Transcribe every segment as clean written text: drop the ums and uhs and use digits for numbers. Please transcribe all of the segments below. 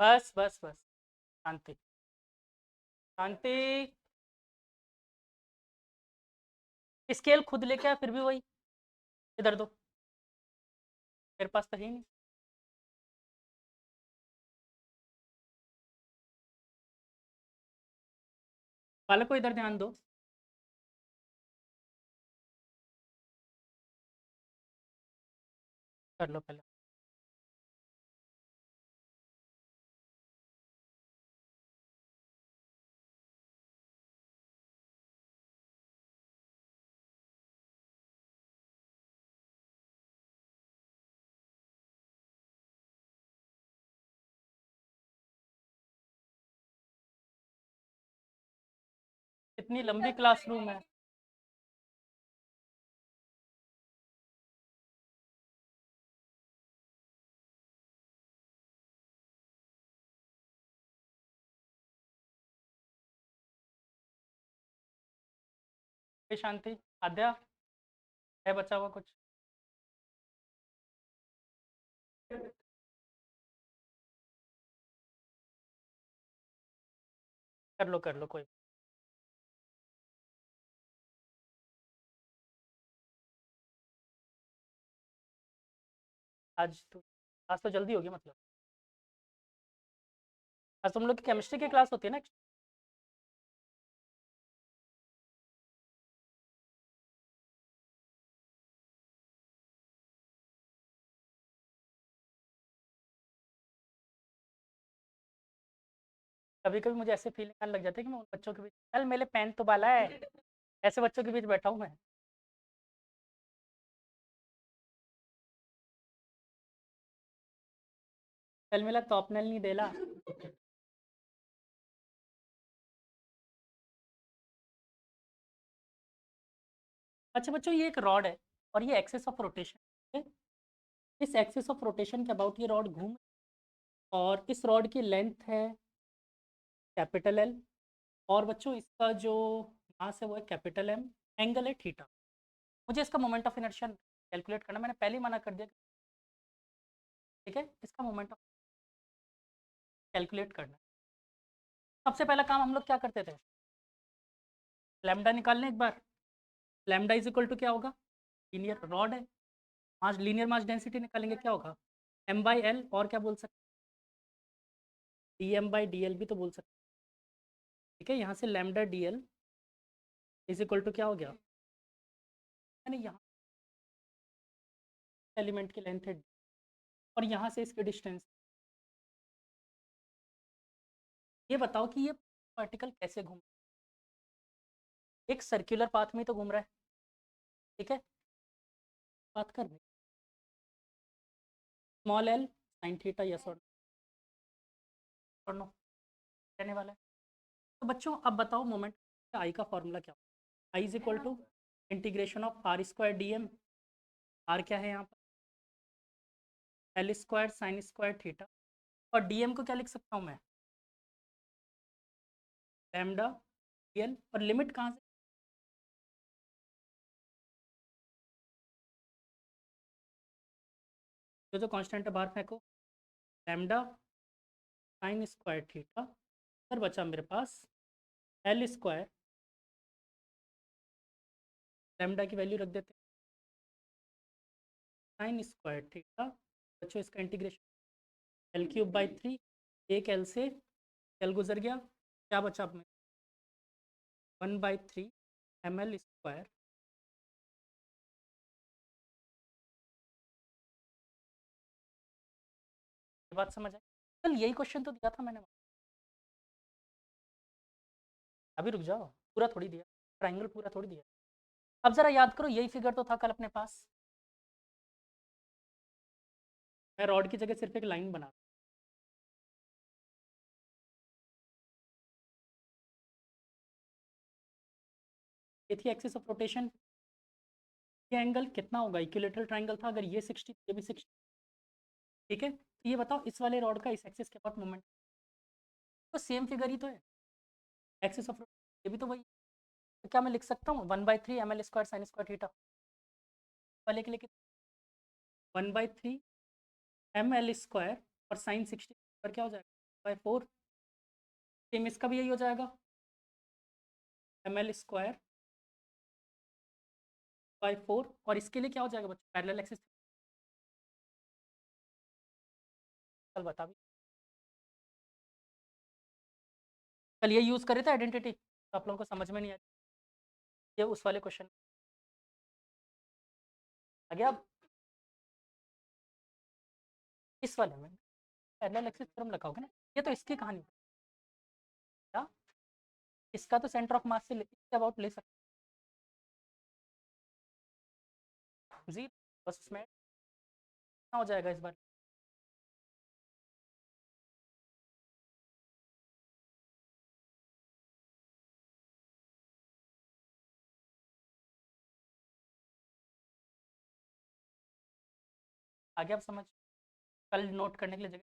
बस बस बस। शांति। शांति। स्केल खुद लेके आया फिर भी वही। इधर दो। मेरे पास तो है ही नहीं। बालक को इधर ध्यान दो। कर लो पहले। इतनी लंबी क्लासरूम है। ये शांति। आद्या। है बचा हुआ कुछ? कर लो कोई। आज तो जल्दी होगी मतलब। आज तुम लोग की केमिस्ट्री की क्लास होती है ना? कभी कभी मुझे ऐसे फीलिंग आने लग जाती है कि मैं उन बच्चों के बीच, चल मेरे पेन तो बाला है, ऐसे बच्चों के बीच बैठा हूँ मैं। चल मेरा टॉपनल नहीं देला। अच्छा बच्चों, ये एक रॉड है और ये एक्सेस ऑफ रोटेशन है। इस एक्सेस ऑफ रोटेशन के अबाउट ये रॉड घूम, और इस रॉड की लेंथ है कैपिटल एल, और बच्चों इसका जो मास है वो है कैपिटल एम, एंगल है थीटा। मुझे इसका मोमेंट ऑफ इनर्शिया कैलकुलेट करना, मैंने पहले ही मना कर दिया। ठीक है, इसका मोमेंट ऑफ कैलकुलेट करना। सबसे पहला काम हम लोग क्या करते थे? लैम्डा निकालने एक बार। लैम्डा इज इक्वल टू क्या होगा? लीनियर रॉड है, मास लीनियर मास डेंसिटी निकालेंगे क्या होगा? एम बाई एल, और क्या बोल सकते? D M by D L भी तो बोल सकते। ठीक है, यहाँ से lambda D L is equal to क्या हो गया? मैंने यहाँ एलिमेंट की लेंथ है और यहाँ से इसकी डिस्टेंस। ये बताओ कि ये पार्टिकल कैसे घूम, एक सर्कुलर पाथ में तो घूम रहा है। ठीक है, बात कर small L sine theta, yes और नो कहने वाला है। तो बच्चों अब बताओ मोमेंट आई का फॉर्मूला क्या होगा? I is equal to integration of R square D M. R क्या है यहाँ पर? L square sine square theta. और डी एम को क्या लिख सकता हूँ मैं? Lambda D L. और लिमिट कहाँ से? जो जो कांस्टेंट है बाहर फेंको। लैम्डा साइन स्क्वायर थीटा, फिर बचा मेरे पास एल स्क्वायर, लैम्डा की वैल्यू रख देते हैं साइन स्क्वायर थीटा। बच्चों इसका integration L cube by three, एक एल से एल गुजर गया, क्या बचा अब में? 1/3 एम एल स्क्वायर। ये बात समझ आई? कल यही क्वेश्चन तो दिया था मैंने। अभी रुक जाओ, पूरा थोड़ी दिया, ट्राइंगल पूरा थोड़ी दिया। अब जरा याद करो, यही फिगर तो था कल अपने पास। मैं रॉड की जगह सिर्फ एक लाइन बना, ये थी एक्सिस ऑफ रोटेशन। ये एंगल कितना होगा? इक्विलेटरल ट्राइंगल था, अगर ये 60 ये भी 60। ठीक है, तो ये बताओ इस वाले रॉड का इस एक्सिस के पास मोमेंट, तो सेम फिगर ही तो है, एक्सिस ऑफ रोटेशन ये भी तो वही। तो क्या मैं लिख सकता हूँ 1/3 M L square sine square theta वाले के लिए? 1/3 एम एल स्क्वायर और साइन 60 पर क्या हो जाएगा? बाय 4। सेम इसका भी यही हो जाएगा, ml² बाय 4। और इसके लिए क्या हो जाएगा बच्चों, पैरेलल एक्सिस। चल बता भी, कल ये यूज़ करे थे आइडेंटिटी, तो आप लोगों को समझ में नहीं आया, ये उस वाले क्वेश्चन आ गया। अब इस वाले में पैरेलल एक्सिस थ्योरम लगा होगा ना, ये तो इसकी कहानी क्या, इसका तो सेंटर ऑफ मास से इसके अबाउट ले सकते जी, बस उसमें क्या हो जाएगा इस बार। आगे आप समझ, कल नोट करने के लिए जगह।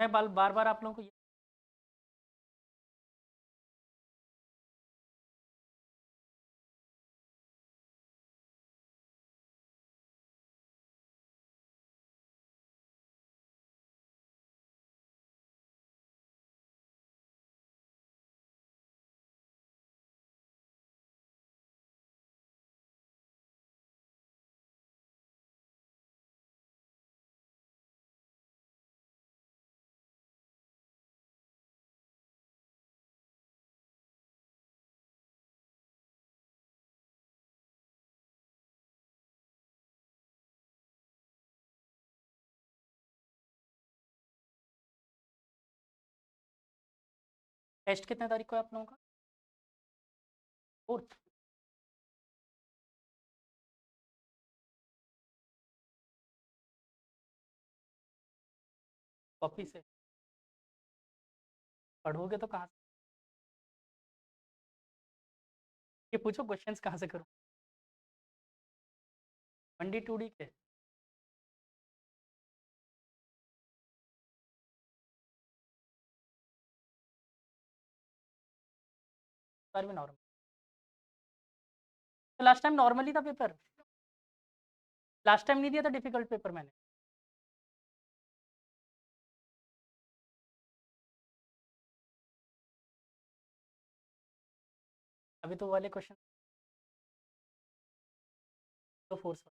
मैं बार बार आप लोगों को टेस्ट कितने तारीख को है आप लोगों का, 4। कॉपी से पढ़ोगे तो कहाँ से, ये पूछो क्वेश्चंस कहाँ से करूँ, 1D 2D के। बार भी नॉर्मल, तो लास्ट टाइम नॉर्मल ही था पेपर, लास्ट टाइम नहीं दिया था डिफिकल्ट पेपर मैंने। अभी तो वाले क्वेश्चन तो फोर्स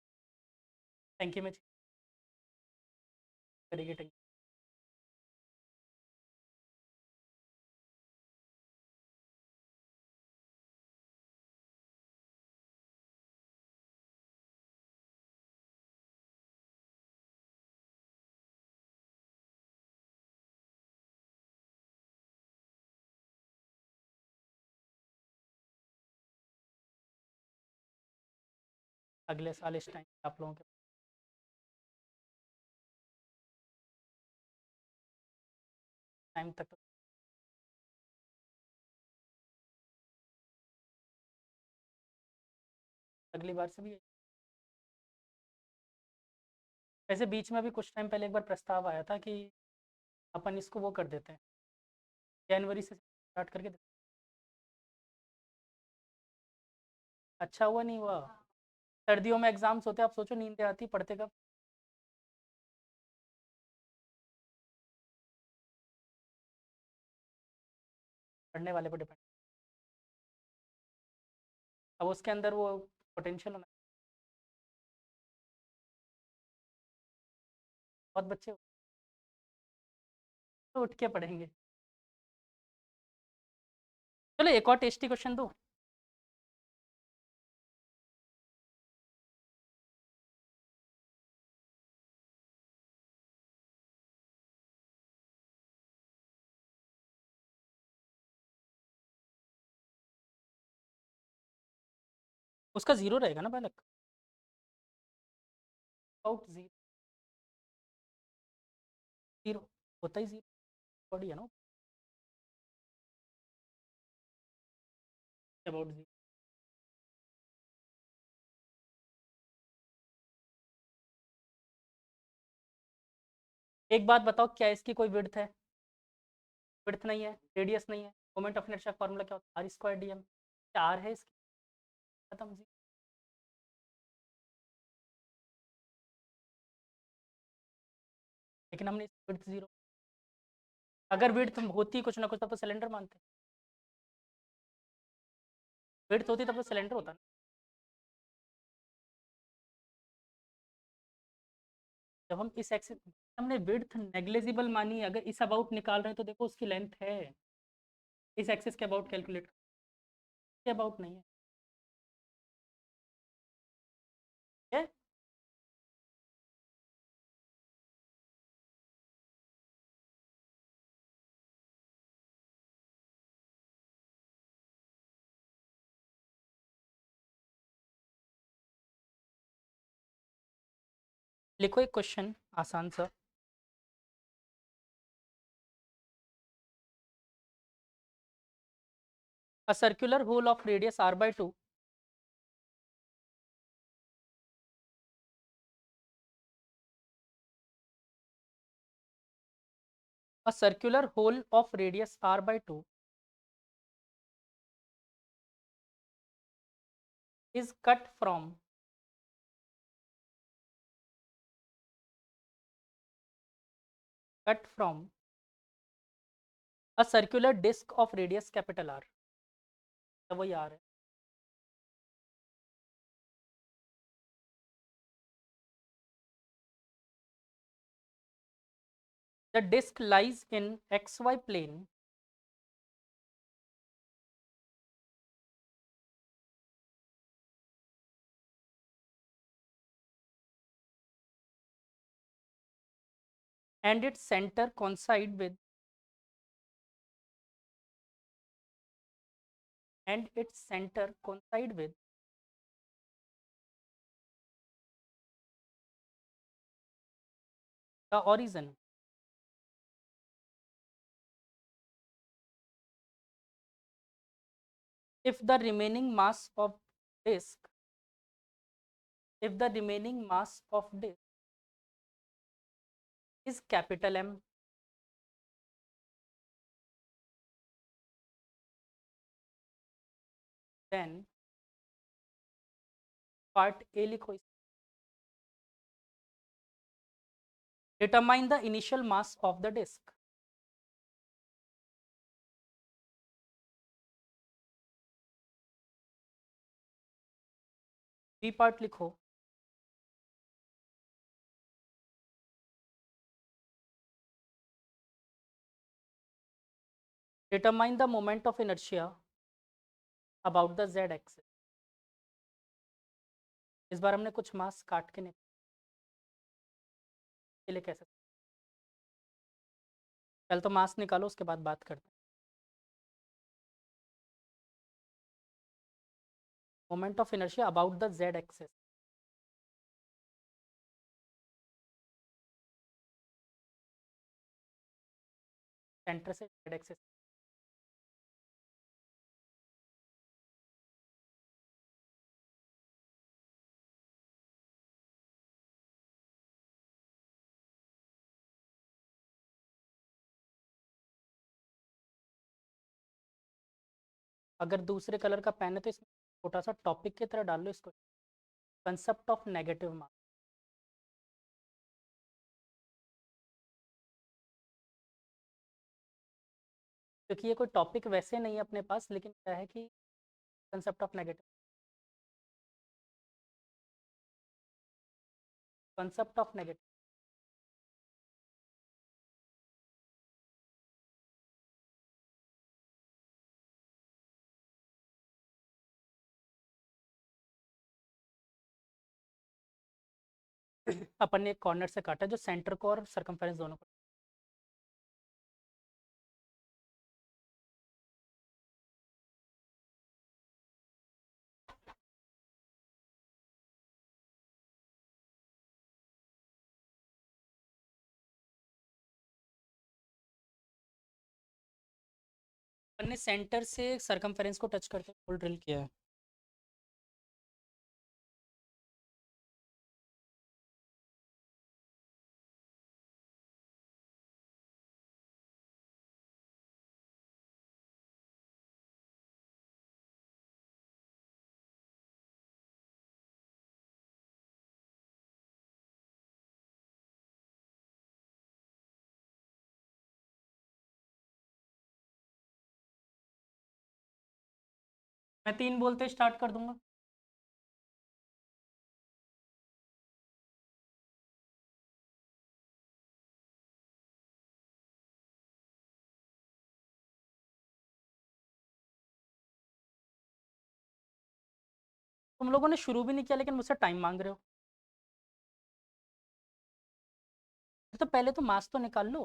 टंकी में करेगी टंकी। अगले साल इस टाइम आप लोगों के टाइम तक तो अगली बार से भी। वैसे बीच में अभी कुछ टाइम पहले एक बार प्रस्ताव आया था कि अपन इसको वो कर देते हैं, जनवरी से स्टार्ट करके देते। अच्छा हुआ नहीं हुआ, सर्दियों में एग्जाम्स होते, आप सोचो नींद आती पढ़ते कब। पढ़ने वाले पर डिपेंड, अब उसके अंदर वो पोटेंशियल होना, बहुत बच्चे तो उठ के पढ़ेंगे। चलो एक और टेस्टी क्वेश्चन दो, उसका जीरो रहेगा ना बालक, आउट जीरो, जीरो होता ही जीरो, बॉडी है ना अबाउट जीरो। एक बात बताओ, क्या इसकी कोई विड्थ है, विड्थ नहीं है, रेडियस नहीं है, मोमेंट ऑफ इनर्शिया फॉर्मूला क्या होता है, R² dm, क्या R है इसकी, खत्म जी। लेकिन हमने विड्थ जीरो, अगर विड्थ होती कुछ ना कुछ तब तो सिलेंडर मानते, विड्थ होती तब तो सिलेंडर होता ना। जब हम इस एक्सिस, हमने विड्थ नेग्लेजिबल मानी, अगर इस अबाउट निकाल रहे हैं तो देखो उसकी लेंथ है, इस एक्सिस के अबाउट कैलकुलेट, के अबाउट नहीं है, है? लिखो एक क्वेश्चन आसान सा। A circular hole of radius r by 2 a circular hole of radius r by 2 is cut from a circular disc of radius capital R, तो वही R है। The disc lies in xy plane and its center coincide with the origin. If the remaining mass of disk, if the remaining mass of disk is capital M, then part A लिखो, determine the initial mass of the disk. B part लिखो, determine the moment of inertia about the z axis. इस बार हमने कुछ मास काट के लिए कैसे, पहले तो मास निकालो उसके बाद बात करते हैं। Moment of inertia about the z axis, centre से z एक्सिस, अगर दूसरे कलर का पेन है तो इसमें छोटा सा टॉपिक की तरह डाल लो इसको, कंसेप्ट ऑफ नेगेटिव मास। क्योंकि ये कोई टॉपिक वैसे नहीं है अपने पास, लेकिन क्या है कि concept of negative, concept of negative, अपन ने एक कॉर्नर से काटा जो सेंटर को और सरकमफेरेंस दोनों को, अपन ने सेंटर से सरकमफेरेंस को टच करके होल ड्रिल किया है। मैं 3 बोलते स्टार्ट कर दूंगा। तुम लोगों ने शुरू भी नहीं किया लेकिन मुझसे टाइम मांग रहे हो। तो पहले तो मास तो निकाल लो।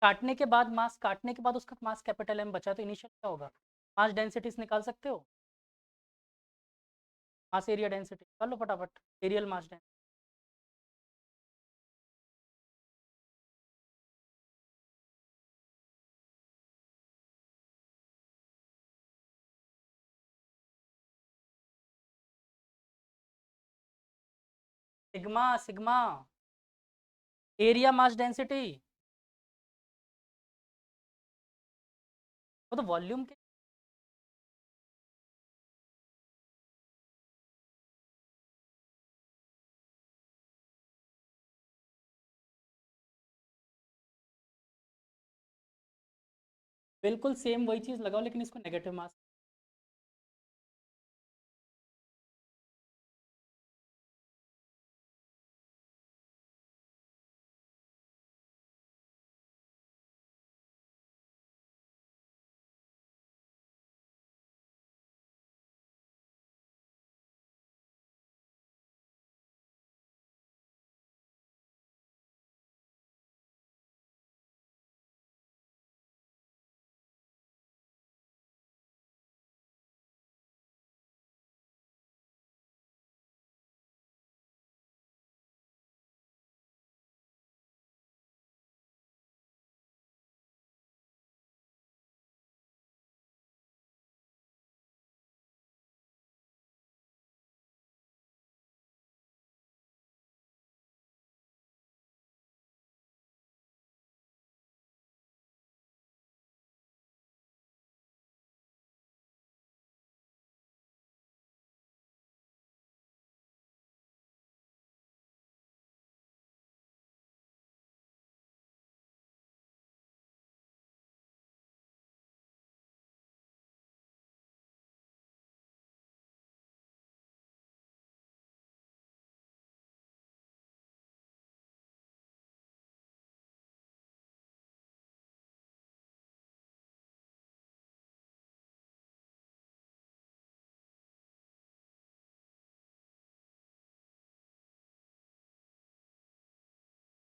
काटने के बाद मास, काटने के बाद उसका मास कैपिटल एम बचा, तो इनिशियल क्या होगा? मास डेंसिटीज निकाल सकते हो। मास एरिया डेंसिटी निकाल लो फटाफट। Areal mass density. Sigma sigma. Area mass density. वो तो वॉल्यूम के। बिल्कुल सेम वही चीज़ लगाओ लेकिन इसको नेगेटिव मास।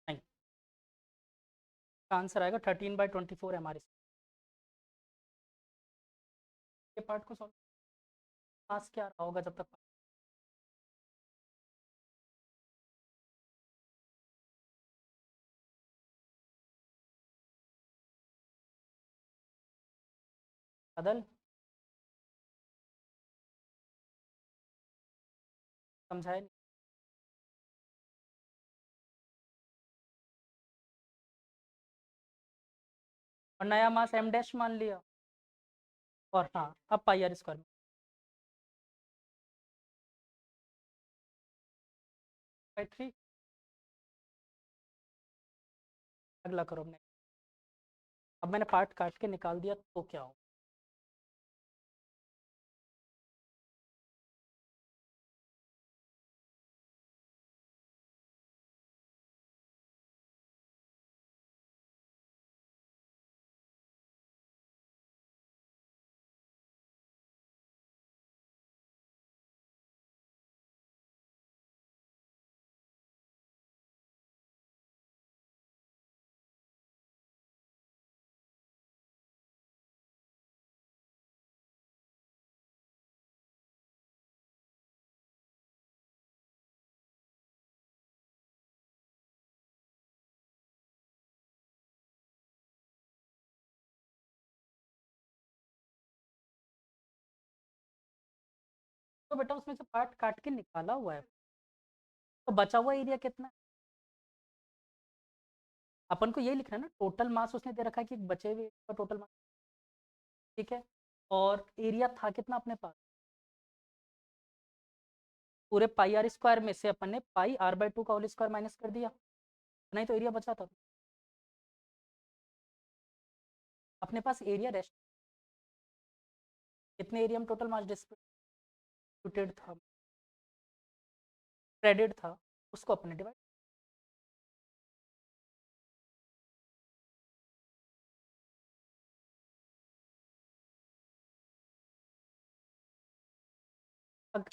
नहीं, आंसर आएगा 13/24 एम आर। के पार्ट को सॉल्व। मास क्या रहा होगा जब तक। बदल। समझाए नहीं। और नया मास एम डैश मान लिया। और हाँ, अब पाई आर स्क्वायर में। बाई 3। अगला करो अपने। अब मैंने पार्ट काट के निकाल दिया तो क्या हो? तो बेटा उसमें से पार्ट काट के निकाला हुआ है। तो बचा हुआ एरिया कितना है? अपन को ये लिखना है ना, टोटल मास उसने दे रखा है कि बचे हुए का टोटल मास। ठीक है। और एरिया था कितना अपने पास? पूरे पाई आर स्क्वायर में से अपन ने पाई आर बाई 2 का होल स्क्वायर माइनस कर दिया। नहीं तो एरिया बचा था। अपने पास एरिया रेस्ट कितने एरिया में टोटल मास डिस्ट्रीब्यूटेड था, स्प्रेडेड था, उसको अपने डिवाइड।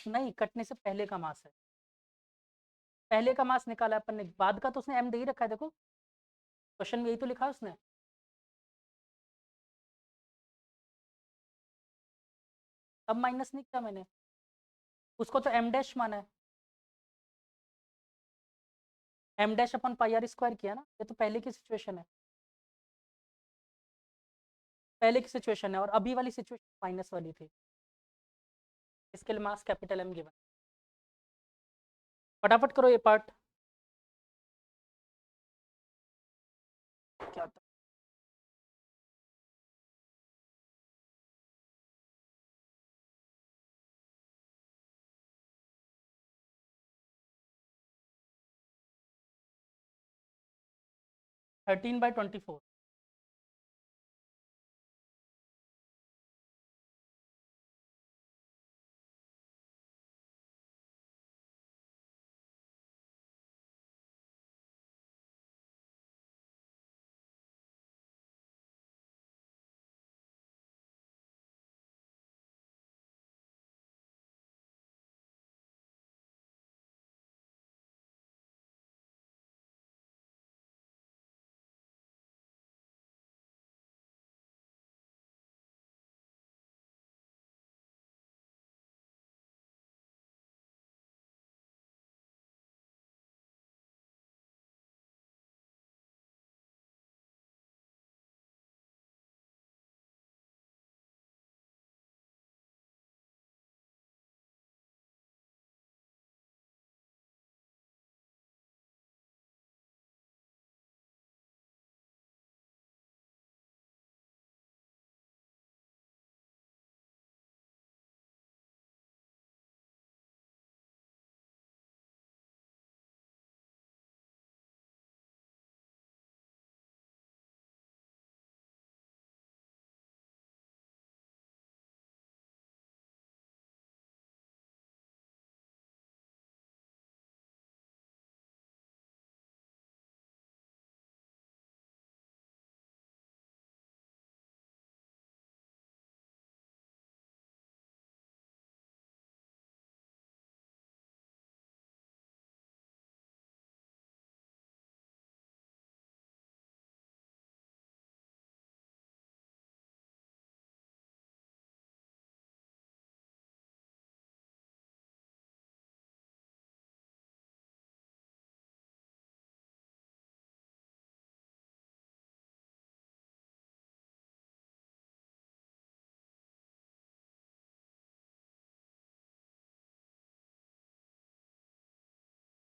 नहीं, कटने से पहले का मास है, पहले का मास निकाला अपन ने, बाद का तो उसने एम दे ही रखा है, देखो क्वेश्चन में यही तो लिखा है उसने। अब माइनस नहीं किया मैंने, उसको तो एम डैश माना है, एम डैश अपन पाई आर स्क्वायर किया ना, ये तो पहले की सिचुएशन है, पहले की सिचुएशन है, और अभी वाली सिचुएशन माइनस वाली थी, इसके लिए मास कैपिटल एम गिवन। फटाफट करो ये पार्ट। क्या था? Thirteen by 24।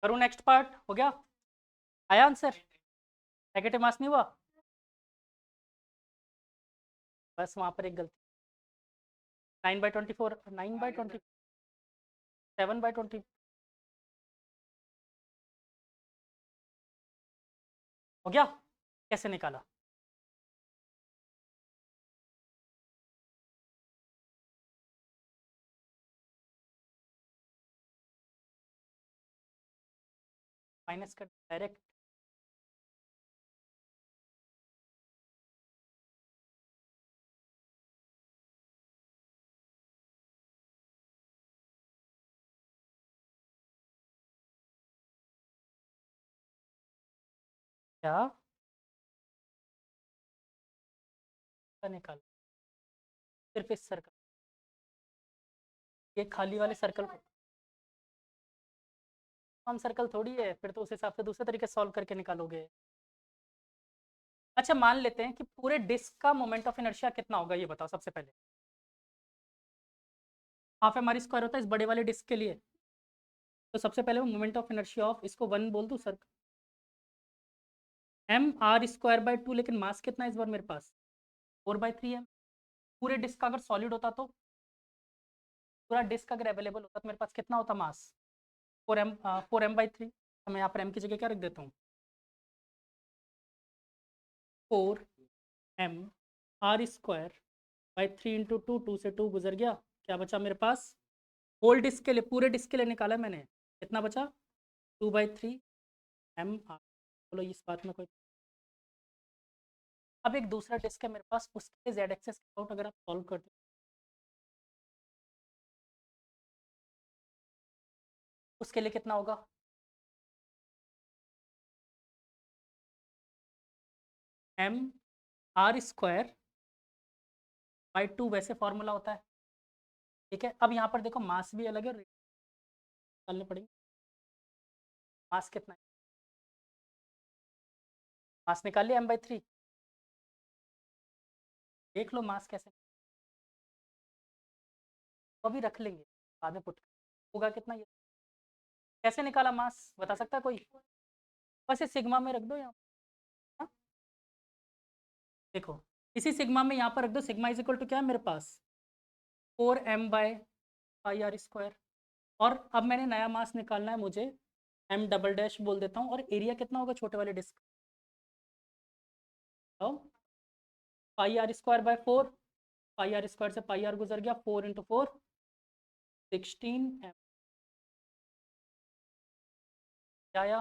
करूँ नेक्स्ट पार्ट, हो गया, आया आंसर, नेगेटिव मास नहीं हुआ, बस वहाँ पर एक गलती, 9/24, 9/20, 7/20, हो गया, कैसे निकाला? माइनस कर डायरेक्ट, क्या निकाला? सिर्फ इस सर्कल, ये खाली वाले सर्कल को, हम सर्कल थोड़ी है, फिर तो उस हिसाब से दूसरे तरीके से सॉल्व करके निकालोगे। अच्छा मान लेते हैं कि पूरे डिस्क का मोमेंट ऑफ इनर्शिया कितना होगा, ये बताओ सबसे पहले। हाफ एम आर स्क्वायर होता है इस बड़े वाले डिस्क के लिए, तो सबसे पहले मोमेंट ऑफ इनर्शिया ऑफ, इसको 1 बोल दूं सर, mr²/2, लेकिन मास कितना है इस बार मेरे पास, 4/3 है। पूरे डिस्क का अगर सॉलिड होता तो, पूरा डिस्क अगर अवेलेबल होता तो मेरे पास कितना होता मास, 4m/3। मैं यहाँ पर m की जगह क्या रख देता हूँ, 4m r² बाई 3 इंटू 2, 2 से 2 गुजर गया, क्या बचा मेरे पास? होल डिस्क के लिए, पूरे डिस्क के लिए निकाला मैंने, कितना बचा? 2/3 एम आर। चलो इस बात में कोई, अब एक दूसरा डिस्क है मेरे पास, उसके लिए जेड एक्सेस आउट अगर आप सॉल्व करते हो, उसके लिए कितना होगा? एम आर स्क्वायर बाई 2, वैसे फॉर्मूला होता है, ठीक है। अब यहाँ पर देखो मास भी अलग है, निकालने पड़ेंगे। मास कितना है? मास निकाल लिया m/3, देख लो मास कैसे, तो अभी रख लेंगे, बाद में पुट होगा कितना ये, कैसे निकाला मास बता सकता है कोई? बस ये सिग्मा में रख दो यहाँ, हाँ? देखो इसी सिग्मा में यहाँ पर रख दो, सिग्मा इज इक्वल टू क्या है मेरे पास? 4m/πr²। और अब मैंने नया मास निकालना है मुझे, m डबल डैश बोल देता हूँ, और एरिया कितना होगा छोटे वाले डिस्क? तो πr²/4, πr² से πr गुजर गया, 4 इंटू 4 16 m, क्या आया?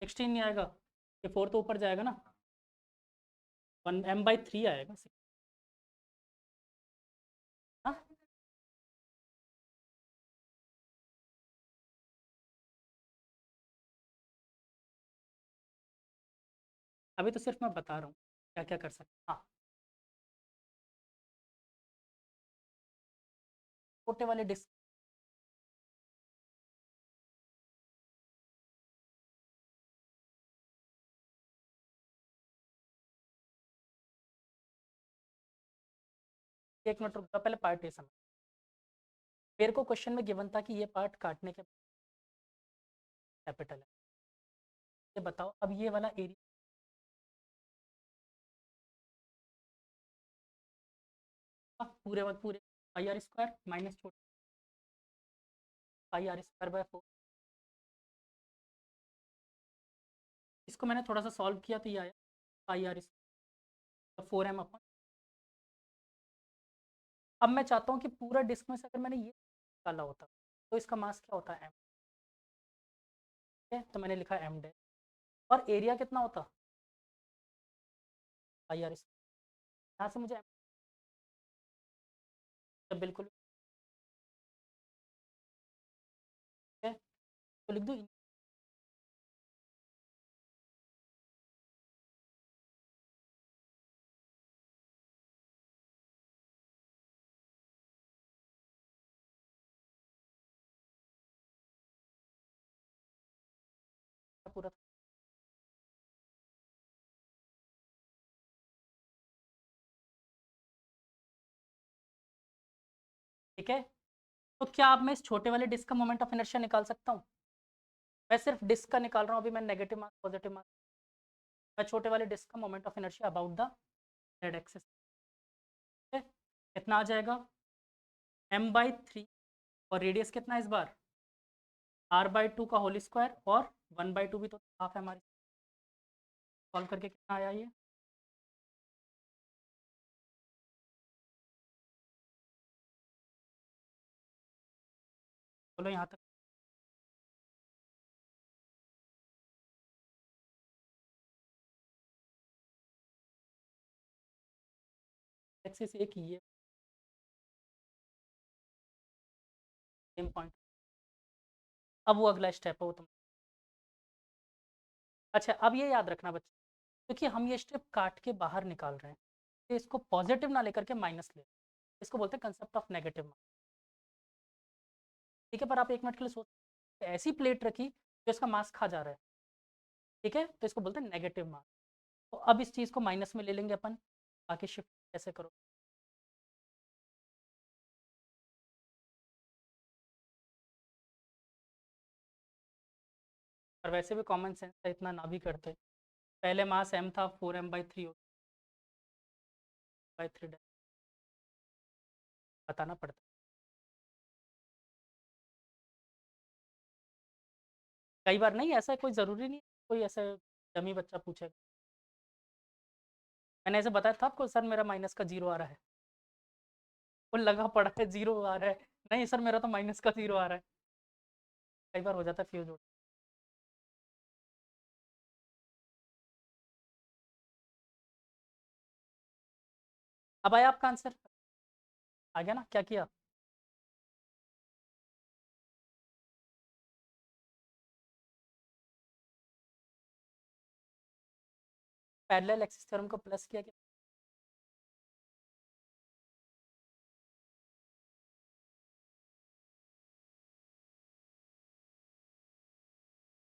16 नहीं आएगा, ये 4 तो ऊपर जाएगा ना, 1m/3 आएगा, हाँ। अभी तो सिर्फ मैं बता रहा हूँ क्या क्या कर सकते, हाँ। छोटे वाले डिस्क, एक मिनट रुक जाओ, पहले पार्ट ये समझ। मेरे को क्वेश्चन में गिवन था कि ये पार्ट काटने के कैपिटल है, ये बताओ अब ये वाला एरिया, पूरे वक्त पूरे πr² माइनस छोटे πr²/4, इसको मैंने थोड़ा सा सॉल्व किया तो ये आया πr²/4m। अब मैं चाहता हूँ कि पूरा डिस्क में से अगर मैंने ये निकाला होता तो इसका मास क्या होता है? m, ठीक है, तो मैंने लिखा m डैश, और एरिया कितना होता? πr², यहाँ से मुझे m बिल्कुल, ठीक है, तो लिख दूँ पूरा, ठीक है। तो क्या अब मैं इस छोटे वाले डिस्क का मोमेंट ऑफ इनर्शिया निकाल सकता हूँ? मैं सिर्फ डिस्क का निकाल रहा हूँ अभी, मैं नेगेटिव मास पॉजिटिव मास, मैं छोटे वाले डिस्क का moment of inertia about the Z axis, ठीक है, कितना आ जाएगा? m/3, और रेडियस कितना है इस बार? r/2 का होल स्क्वायर, और 1/2 भी तो हाफ है हमारी, सॉल्व करके कितना आया ये? बोलो यहाँ तक, एक्सिस एक ही है, सेम पॉइंट। अब वो अगला स्टेप है वो तुम, अच्छा अब ये याद रखना बच्चे, क्योंकि हम ये स्टेप काट के बाहर निकाल रहे हैं, तो इसको पॉजिटिव ना लेकर के माइनस ले, इसको बोलते हैं कंसेप्ट ऑफ नेगेटिव, ठीक है। पर आप एक मिनट के लिए सोच, ऐसी प्लेट रखी जो इसका मास खा जा रहा है, ठीक है, तो इसको बोलते हैं नेगेटिव मास। तो अब इस चीज़ को माइनस में ले लेंगे अपन, बाकी शिफ्ट कैसे करो, और वैसे भी कॉमन सेंस है, इतना ना भी करते, पहले मास m था, 4m/3 बाई 3 बताना पड़ता है। कई बार नहीं, ऐसा कोई ज़रूरी नहीं, कोई ऐसा डमी बच्चा पूछेगा, मैंने ऐसे बताया था आपको, सर मेरा माइनस का 0 आ रहा है, वो लगा पड़ा है 0 आ रहा है, नहीं सर मेरा तो माइनस का 0 आ रहा है। कई बार हो जाता है फ्यूज। अब आया आपका आंसर, आ गया ना, क्या किया? पैरेलल एक्सिस थ्योरम को प्लस किया,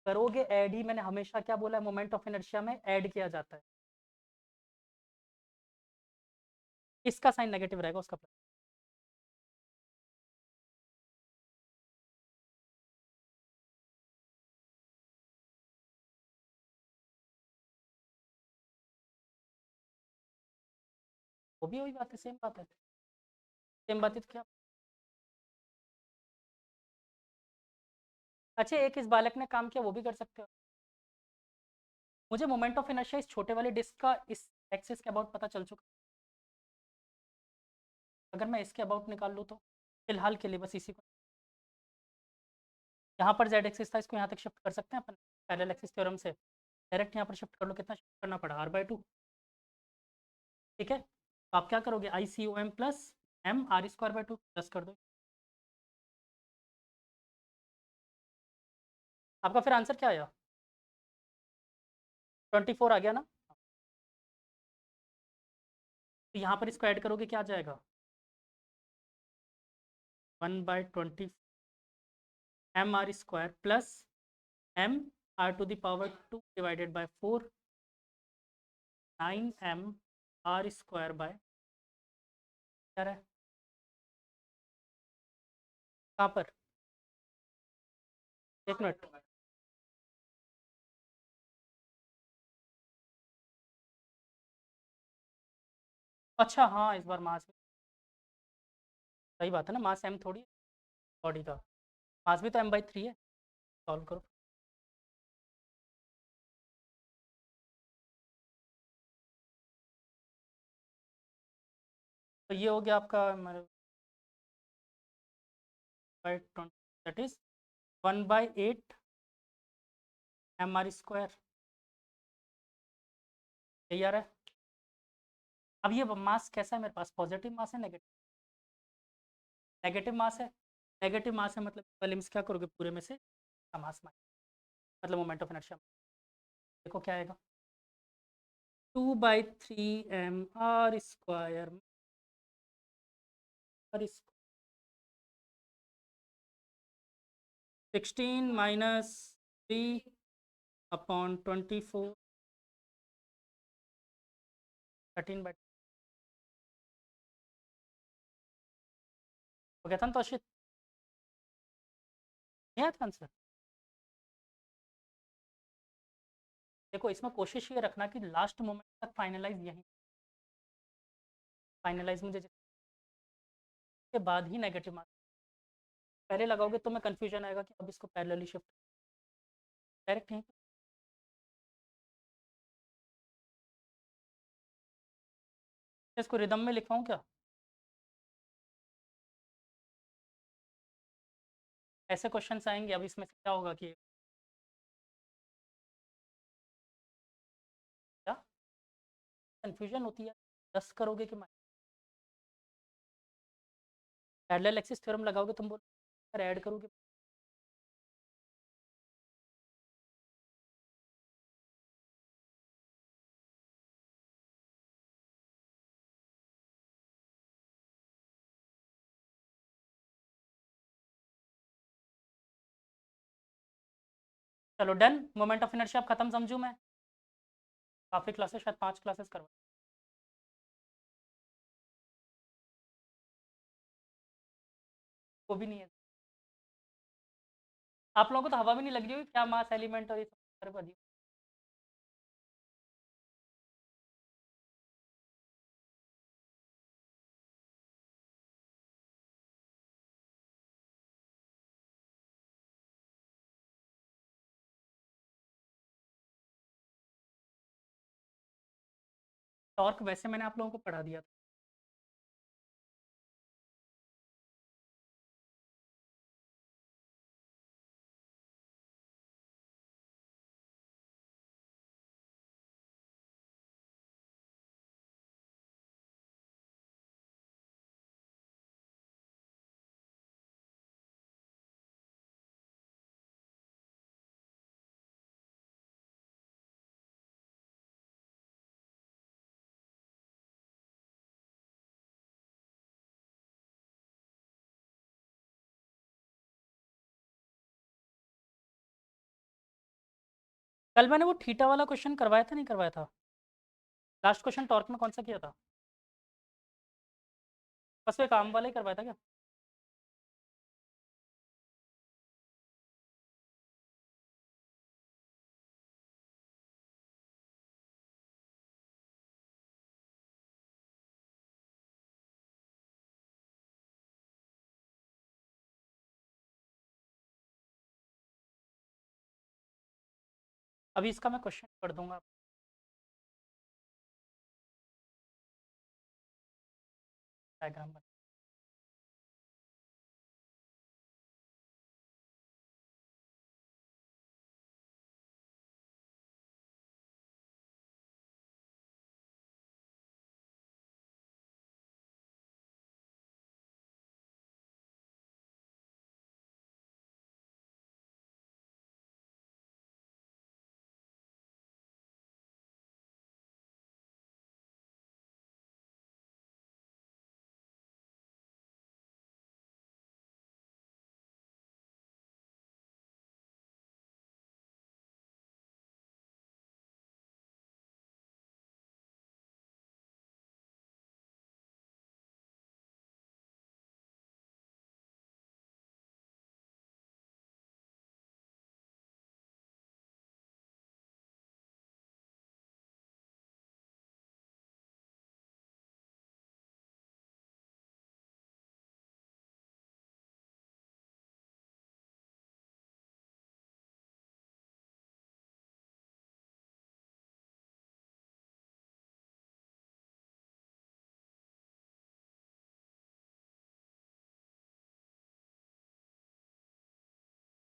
करोगे ऐड ही, मैंने हमेशा क्या बोला है, मोमेंट ऑफ इनर्शिया में ऐड किया जाता है। इसका साइन नेगेटिव रहेगा, उसका प्लस। वो भी वही बात है, सेम बात है, सेम बात है तो क्या। अच्छा, एक इस बालक ने काम किया, वो भी कर सकते हो। मुझे मोमेंट ऑफ इनर्शिया इस छोटे वाले डिस्क का इस एक्सिस के अबाउट पता चल चुका। अगर मैं इसके अबाउट निकाल लूँ तो, फिलहाल के लिए बस इसी को, यहाँ पर जेड एक्सिस था, इसको यहाँ तक शिफ्ट कर सकते हैं अपन पैरेलल एक्सिस थ्योरम से, डायरेक्ट यहाँ पर शिफ्ट कर लो, कितना शिफ्ट करना पड़ा, r/2। ठीक है, तो आप क्या करोगे, I C O M plus M R square by two plus कर दो। आपका फिर आंसर क्या आया? 24 आ गया ना? तो यहाँ पर इसको ऐड करोगे, क्या आ जाएगा, 1/20 M R square plus M R to the power 2 divided by 4, 9 M R square by, क्या है कहाँ पर, एक मिनट। अच्छा हाँ, इस बार मास, सही बात है ना, मास एम थोड़ी बॉडी का, मास भी तो m/3 है। सॉल्व करो। तो ये हो गया आपका मतलब by 20, that is 1/8 M R square, यही आ रहा है। अब ये मास कैसा है मेरे पास, पॉजिटिव मास है नेगेटिव, नेगेटिव मास है, नेगेटिव मास है मतलब वॉल्यूम्स क्या करोगे, पूरे में से का मास मतलब मोमेंट ऑफ इनर्शिया, देखो क्या आएगा, 2/3 M R square, 16 minus 3 upon 24, 13/, हो गया था ना तो अशित, नहीं आया था आंसर। देखो इसमें कोशिश ये रखना कि लास्ट मोमेंट तक फाइनलाइज, यहीं फाइनलाइज मुझे के बाद ही नेगेटिव मार्क, पहले लगाओगे तो मैं कंफ्यूजन आएगा कि अब इसको पैरेलली शिफ्ट, डायरेक्ट यहीं पे इसको रिदम में लिखवाऊँ क्या, ऐसे क्वेश्चन आएंगे। अब इसमें से क्या होगा कि क्या कंफ्यूजन होती है, 10 करोगे कि पैरेलल एक्सिस थ्योरम लगाओगे, तुम बोल ऐड करोगे। चलो डन, मोमेंट ऑफ इनर्शिया अब खत्म समझूं मैं, काफ़ी क्लासेस, शायद 5 क्लासेस करवा, वो भी नहीं है। आप लोगों को तो हवा भी नहीं लग रही होगी, क्या मास एलिमेंट और ये सब टॉर्क वैसे मैंने आप लोगों को पढ़ा दिया था। कल मैंने वो थीटा वाला क्वेश्चन करवाया था नहीं करवाया था? लास्ट क्वेश्चन टॉर्क में कौन सा किया था? बस वो काम वाला ही करवाया था क्या? अभी इसका मैं क्वेश्चन कर दूंगा। डायग्राम बना।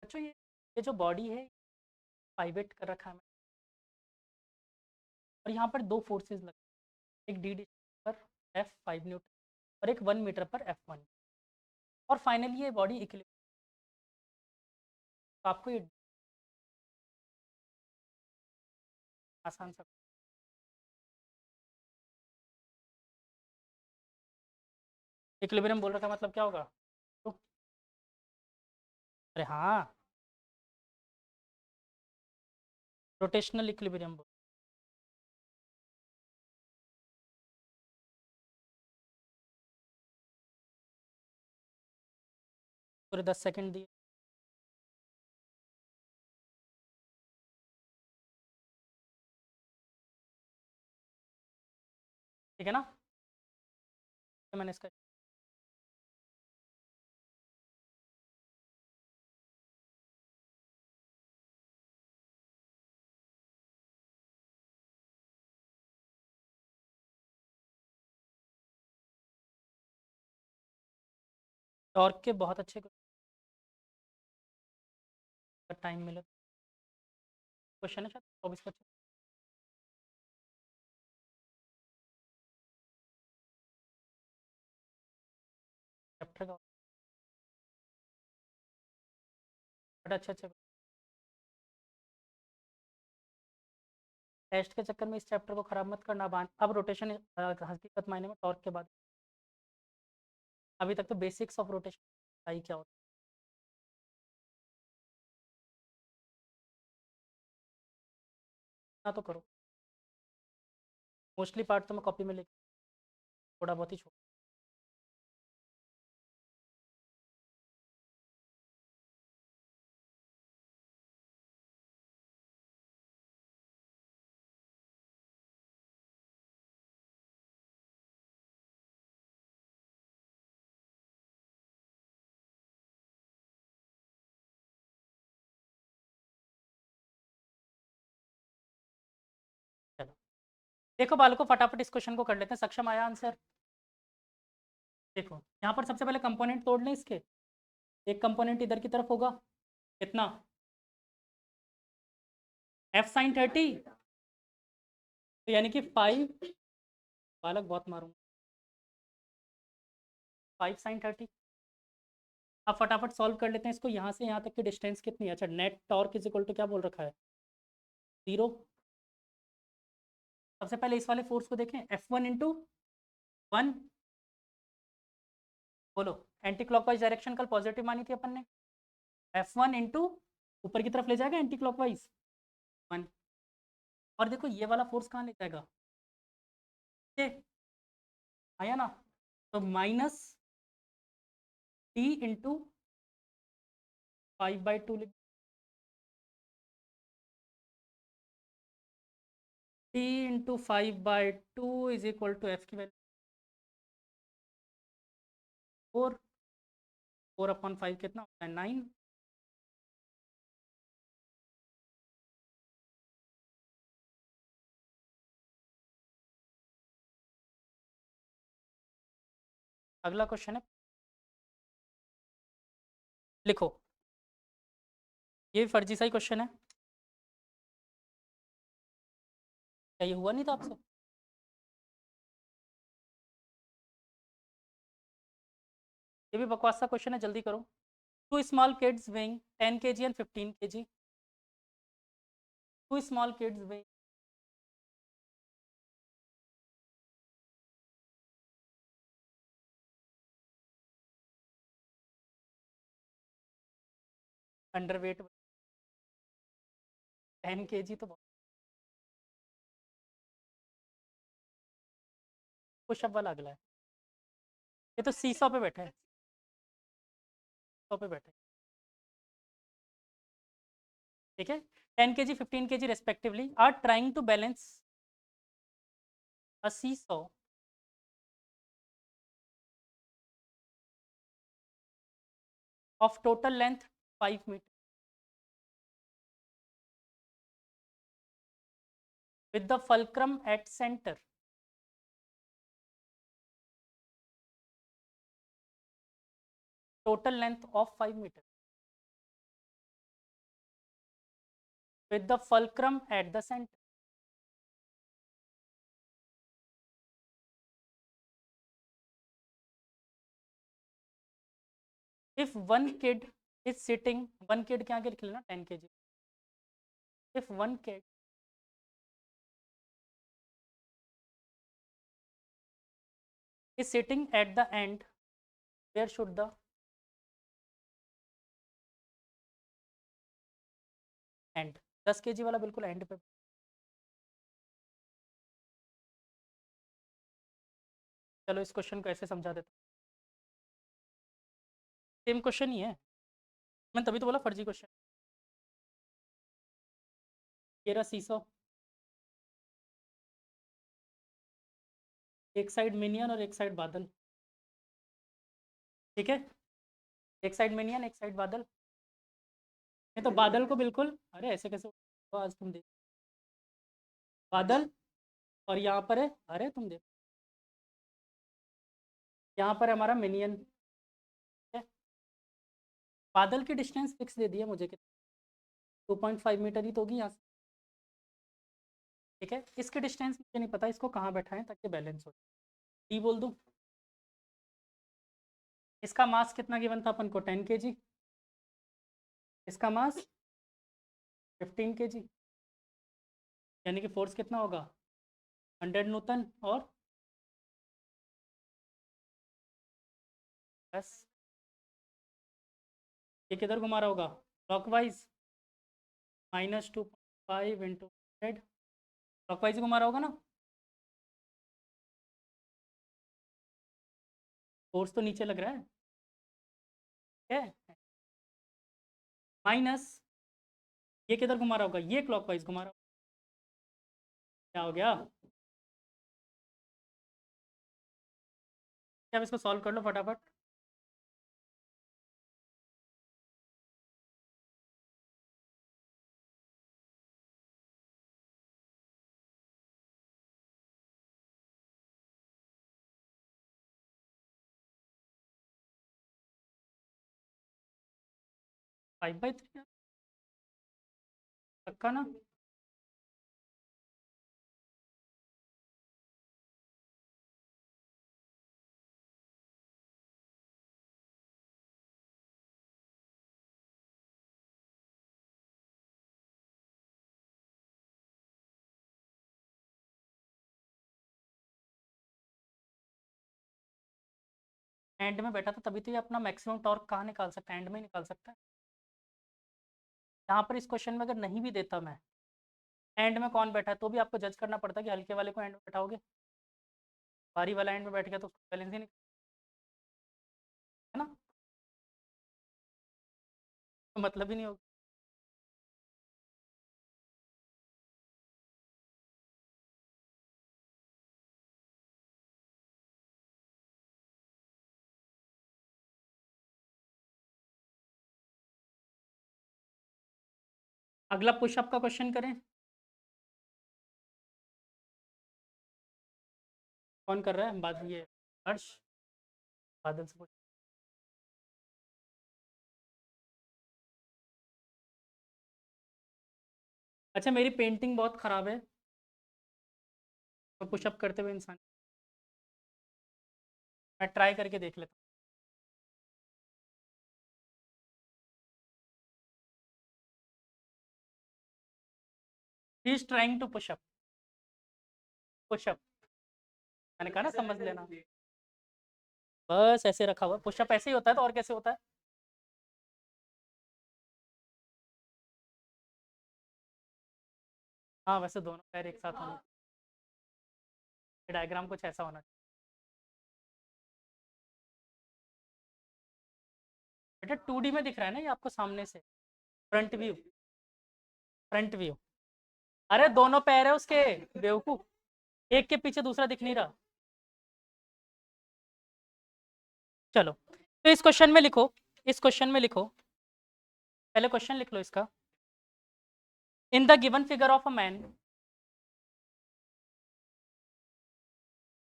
बच्चों ये जो बॉडी है पाइवेट कर रखा है और यहाँ पर दो फोर्सेस लगे, एक डी पर F5 न्यूटन और एक 1 मीटर पर F1। और फाइनली ये बॉडी इक्विलिब्रियम। तो आपको ये आसान सा इक्विलिब्रियम बोल रखा है, मतलब क्या होगा? तो अरे हाँ, रोटेशनल इक्विलिब्रियम। पूरे 10 सेकंड दिए। ठीक है ना? तो मैंने इसका टॉर्क के बहुत अच्छे टाइम मिले क्वेश्चन है शायद 24-25 चैप्टर का। बट अच्छे अच्छे टेस्ट के चक्कर में इस चैप्टर को खराब मत करना। अब रोटेशन हकीकत मायने में टॉर्क के बाद अभी तक तो बेसिक्स ऑफ रोटेशन ही क्या होता है ना, तो करो। मोस्टली पार्ट तो मैं कॉपी में लिख, थोड़ा बहुत ही छोड़। चलो। देखो बालकों, फटाफट इस क्वेश्चन को कर लेते हैं। सक्षम आया आंसर? देखो यहाँ पर सबसे पहले कंपोनेंट तोड़ लें इसके। एक कंपोनेंट इधर की तरफ होगा, कितना, एफ साइन 30, तो यानी कि 5, बालक बहुत मारूंगा, 5 sin 30। अब फटाफट सॉल्व कर लेते हैं इसको। यहाँ से यहाँ तक की डिस्टेंस कितनी है? अच्छा, net torque is equal to क्या बोल रखा है, 0। सबसे पहले इस वाले फोर्स को देखें, F1 × 1, बोलो, एंटी क्लॉकवाइज डायरेक्शन कल पॉजिटिव मानी थी अपन ने। F1 × ऊपर की तरफ ले जाएगा एंटी क्लॉकवाइज 1, और देखो ये वाला फोर्स कहाँ ले जाएगा, ये आया ना, तो -T × 5/2 लिख, T × 5/2 is equal to F की वैल्यू 4, 4/5 कितना होता है, 9। अगला क्वेश्चन है, लिखो, ये फर्जी सा ही क्वेश्चन है, क्या ये हुआ नहीं था आपसे? ये भी बकवास सा क्वेश्चन है, जल्दी करो। Two small kids weighing 10 kg and 15 kg, two small kids weighing, under weight 10 kg, तो पुशअप वाला अगला है। ये तो सीसॉ पे बैठे हैं, सौ पे बैठे, ठीक है। 10 kg 15 kg respectively are trying to balance a seesaw of total length 5 meter with the fulcrum at center, total length of 5 meter with the fulcrum at the center. If one kid is sitting, one kid के आगे लिख लेना 10 kg. If one kid is sitting at the end, where should the end? 10 kg वाला बिल्कुल and पे। चलो इस question को ऐसे समझा देता हूँ, सेम क्वेश्चन ही है, मैं तभी तो बोला फर्जी क्वेश्चन। ये रहा सीसॉ, एक साइड मिनियन और एक साइड बादल, ठीक है, एक साइड मिनियन एक साइड बादल। ये तो बादल को बिल्कुल, अरे ऐसे कैसे, तो आज तुम देख, बादल, और यहाँ पर है, अरे तुम देख, यहाँ पर है हमारा मिनियन, ठीक है। बादल की डिस्टेंस फिक्स दे दी है मुझे कि 2.5 मीटर ही तो होगी यहाँ से, ठीक है। इसकी डिस्टेंस मुझे नहीं पता, इसको कहाँ बैठाएं ताकि बैलेंस हो, डी बोल दूँ। इसका मास कितना गिवन था अपन को, 10 kg, इसका मास 15 kg, यानी कि फोर्स कितना होगा, 100 न्यूटन, और 10, ये किधर घुमा रहा होगा, क्लॉकवाइज, -2.5 × 100, क्लॉकवाइज घुमा रहा होगा ना, फोर्स तो नीचे लग रहा है, ठीक है, माइनस, ये किधर घुमा रहा होगा, ये क्लॉकवाइज घुमा रहा होगा, क्या हो गया। क्या, अब इसको सॉल्व कर लो फटाफट। 5/3 पक्का ना? एंड में बैठा था तभी तो ये अपना मैक्सिमम टॉर्क कहाँ निकाल सकता है? एंड में ही निकाल सकता है। यहाँ पर इस क्वेश्चन में अगर नहीं भी देता मैं, एंड में कौन बैठा है, तो भी आपको जज करना पड़ता है कि हल्के वाले को एंड में बैठाओगे, भारी वाला एंड में बैठ गया तो उसको बैलेंस ही नहीं, है ना? तो मतलब ही नहीं होगा। अगला पुशअप का क्वेश्चन करें। कौन कर रहा है? बाद ये हर्ष, बादल से पूछ। अच्छा, मेरी पेंटिंग बहुत ख़राब है और पुशअप करते हुए इंसान, मैं ट्राई करके देख लेता हूँ। He is trying to push up, push up, मैंने कहा ना समझ लेना। बस ऐसे रखा हुआ, पुशअप ऐसे ही होता है तो और कैसे होता है? हाँ, वैसे दोनों पैर एक साथ होने, डायग्राम कुछ ऐसा होना चाहिए। बेटा 2D में दिख रहा है ना ये आपको सामने से, फ्रंट व्यू, फ्रंट व्यू। अरे दोनों पैर है उसके, बेवकूफ, एक के पीछे दूसरा दिख नहीं रहा। चलो, तो इस क्वेश्चन में लिखो, इस क्वेश्चन में लिखो, पहले क्वेश्चन लिख लो इसका। In the given figure of a man,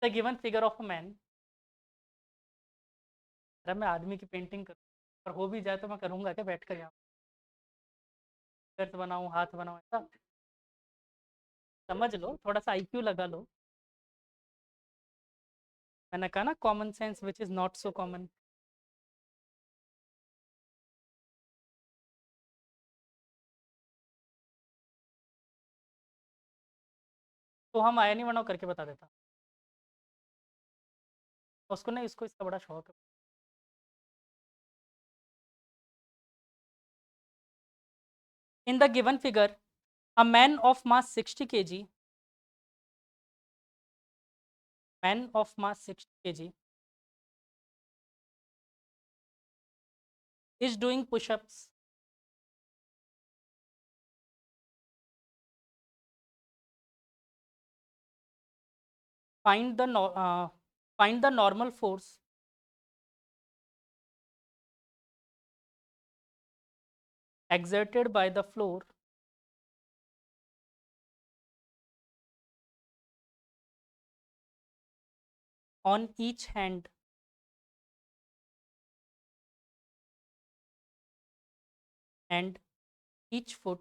the given figure of a man, अरे मैं आदमी की पेंटिंग करूँ और हो भी जाए तो मैं करूँगा क्या बैठ कर यहाँ, गर्त बनाऊँ, हाथ बनाऊँ, ऐसा समझ लो, थोड़ा सा आईक्यू लगा लो। मैंने कहा ना common sense which is not so common. तो हम आया नहीं बनाओ करके बता देता उसको, नहीं इसको इसका बड़ा शौक है। In the given figure a man of mass 60 kg, man of mass 60 kg is doing push-ups find the find the normal force exerted by the floor on each hand and each foot।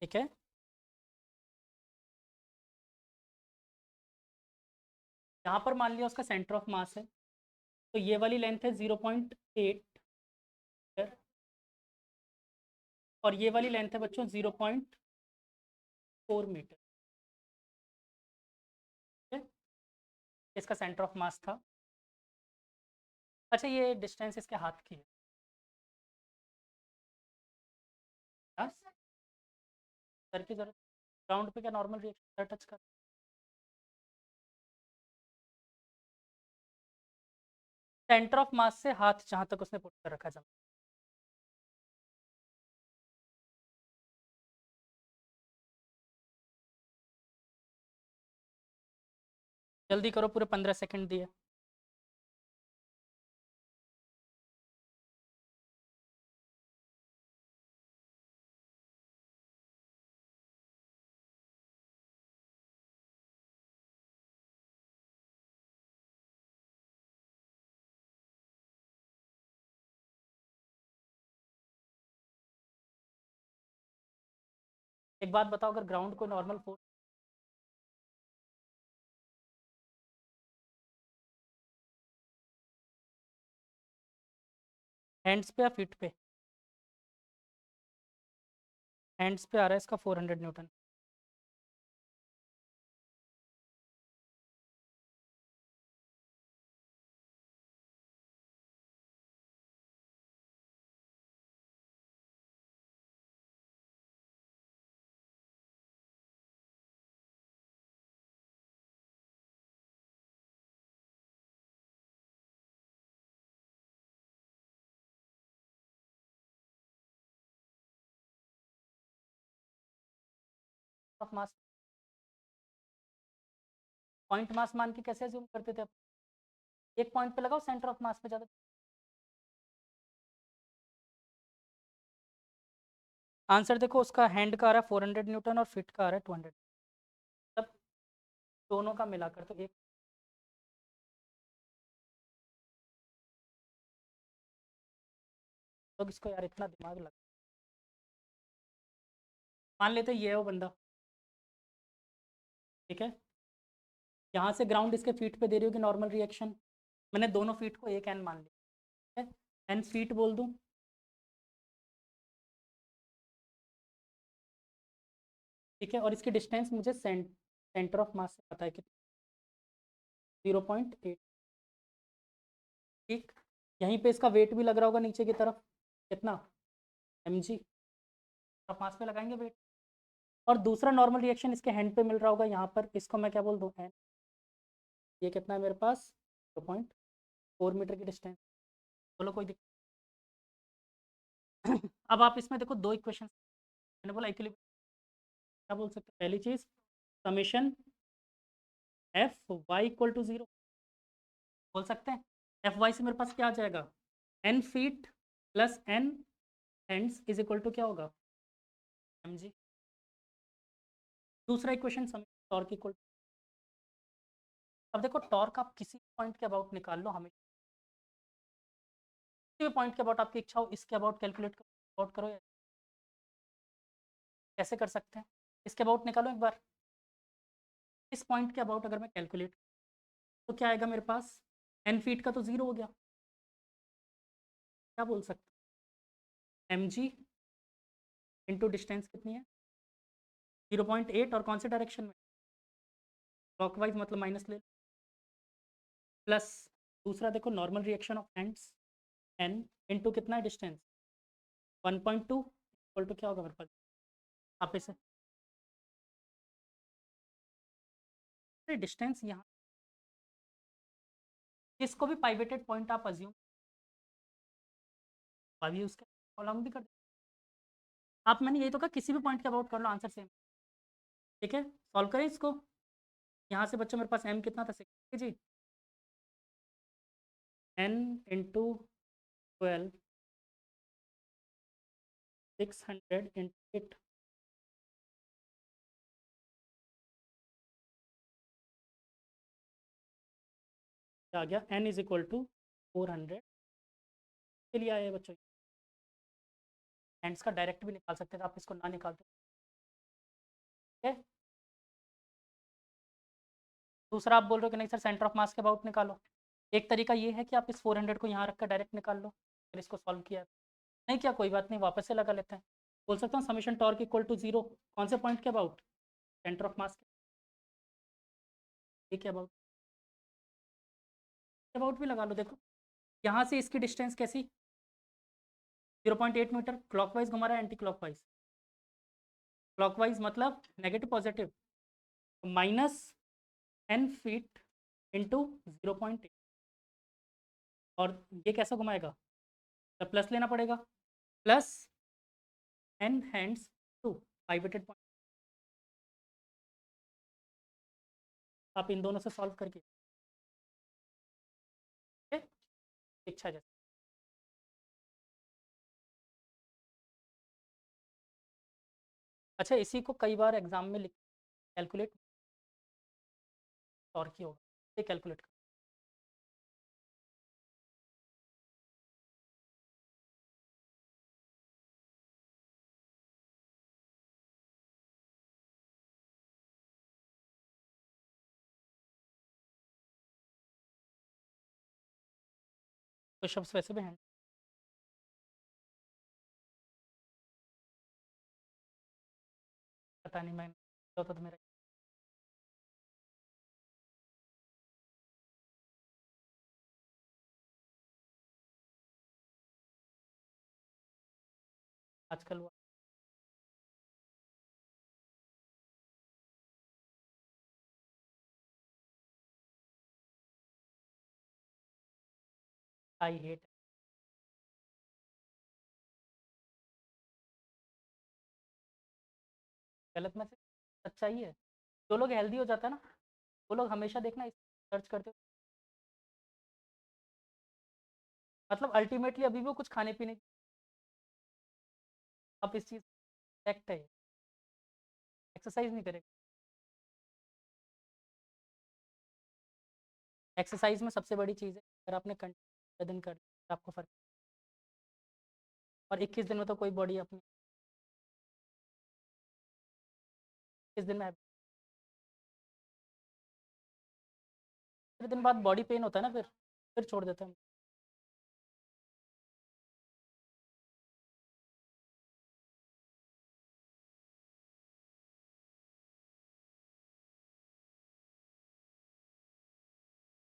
ठीक है, यहाँ पर मान लिया उसका centre of mass है, तो ये वाली लेंथ है 0.8 और ये वाली लेंथ है बच्चों 0.4 मीटर। ठीक है, इसका सेंटर ऑफ मास था। अच्छा, ये डिस्टेंस इसके हाथ की है, बस सर की जरूरत, ग्राउंड पे क्या नॉर्मल रिएक्शन टच कर, सेंटर ऑफ मास से हाथ जहाँ तक उसने पुट कर रखा है। जल्दी करो, पूरे 15 सेकंड दिए। एक बात बताओ, अगर ग्राउंड को नॉर्मल फोर्स हैंड्स पे या फीट पे, हैंड्स पे आ रहा है इसका 400 Newton. Of mass, point mass मान के कैसे अज्यूम करते थे आप? एक पॉइंट पे लगाओ सेंटर ऑफ मास पे ज़्यादा। आंसर देखो, उसका हैंड का आ रहा है 400 न्यूटन और फिट का आ रहा है 200, तब दोनों का मिलाकर तो एक। तो इसको यार इतना दिमाग लगा, मान लेते ये है वो बंदा, ठीक है, यहाँ से ग्राउंड इसके फीट पे दे रही होगी नॉर्मल रिएक्शन, मैंने दोनों फीट को एक एन मान लिया, ठीक है, एन फीट बोल दूँ, ठीक है, और इसकी डिस्टेंस मुझे सेंटर ऑफ मास से पता है कि 0.8, ठीक। यहीं पे इसका वेट भी लग रहा होगा नीचे की तरफ, कितना, mg, ऑफ मास पे लगाएंगे वेट, और दूसरा नॉर्मल रिएक्शन इसके हैंड पे मिल रहा होगा यहाँ पर, इसको मैं क्या बोल दूँ, एन, ये कितना है मेरे पास 0.4 मीटर की डिस्टेंस, बोलो कोई दिक्कत। अब आप इसमें देखो दो इक्वेशन, मैंने बोला इक्विलिब्रियम, क्या बोल सकते हैं, पहली चीज summation F Y equal to 0 बोल सकते हैं, एफ वाई से मेरे पास क्या आ जाएगा, N feet plus N hands is equal to क्या होगा, एम जी। दूसरा इक्वेशन समेशन टॉर्क इक्वल, अब देखो टॉर्क आप किसी पॉइंट के अबाउट निकाल लो, हमें किसी भी पॉइंट के अबाउट आपकी इच्छा हो इसके अबाउट कैलकुलेट करो, अबाउट करो, या कैसे कर सकते हैं, इसके अबाउट निकालो एक बार, इस पॉइंट के अबाउट अगर मैं कैलकुलेट, तो क्या आएगा मेरे पास, एन फीट का तो 0 हो गया, क्या बोल सकते हैं, एम जी इंटू डिस्टेंस कितनी है 0.8, और कौन से डायरेक्शन में, क्लॉकवाइज, मतलब माइनस ले, प्लस दूसरा देखो normal reaction of hands, N into कितना है डिस्टेंस 1.2 इक्वल टू क्या होगा मेरे पास, आप इसे डिस्टेंस यहाँ, इसको भी पाइवेटेड पॉइंट आप अज्यूम, अभी उसके अलॉन्ग भी कर दो आप, मैंने यही तो कहा किसी भी पॉइंट के अबाउट कर लो, आंसर सेम, ठीक है, सॉल्व करें इसको, यहाँ से बच्चों मेरे पास एम कितना था 6 जी, एन इंटू 12 600 इंटू 8, आ गया एन इज इक्वल टू 400 के लिए आया है बच्चों, हैंड्स का डायरेक्ट भी निकाल सकते थे, आप इसको ना निकालते, ठीक है। दूसरा आप बोल रहे हो कि नहीं सर सेंटर ऑफ मास के अबाउट निकालो, एक तरीका ये है कि आप इस 400 को यहाँ रख कर डायरेक्ट निकाल लो, फिर इसको सॉल्व किया नहीं किया कोई बात नहीं, वापस से लगा लेते हैं, बोल सकता हूँ समीशन टॉर्क इक्वल टू 0 कौन से पॉइंट के अबाउट, सेंटर ऑफ मास के अबाउट, अबाउट भी लगा लो, देखो यहाँ से इसकी डिस्टेंस कैसी 0.8 मीटर, क्लॉकवाइज घुमा रहा है एंटी क्लॉकवाइज, क्लॉकवाइज मतलब negative positive, minus N feet into 0.8, और ये कैसा घुमाएगा, तो प्लस लेना पड़ेगा, plus N hands to pivoted point, आप इन दोनों से सॉल्व करके, ठीक है, इच्छा जैसे, अच्छा इसी को कई बार एग्जाम में लिख कैलकुलेट और की होगा, ये कैलकुलेट पुशअप्स वैसे भी हैंड पता नहीं मैं होता तो मेरा आजकल वो आई हेट गलत में से सच्चाई है। जो लोग हेल्दी हो जाता है ना वो लोग हमेशा देखना सर्च करते हो मतलब अल्टीमेटली अभी भी वो कुछ खाने पीने आप इस चीज़ फैक्ट है एक्सरसाइज नहीं करेगा। एक्सरसाइज में सबसे बड़ी चीज़ है अगर आपने कंटिन्यू दिन कर लिया, तो आपको फर्क और 21 दिन में तो कोई बॉडी अपनी 21 दिन में फिर दिन बाद बॉडी पेन होता है ना फिर छोड़ देते हैं।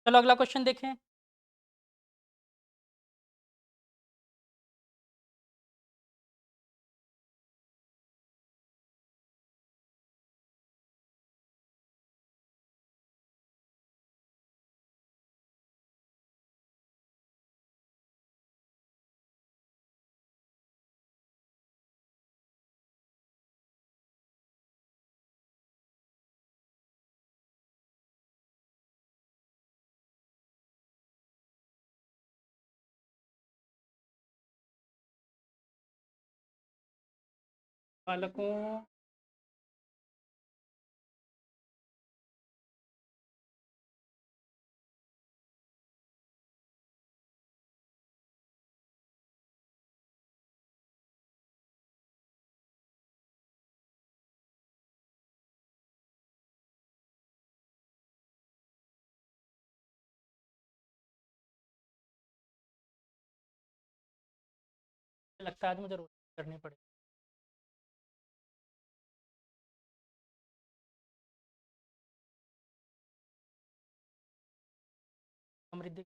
चलो अगला क्वेश्चन देखें। बालकों लगता है आज मुझे रोटी करनी पड़ेगी। समृद्धि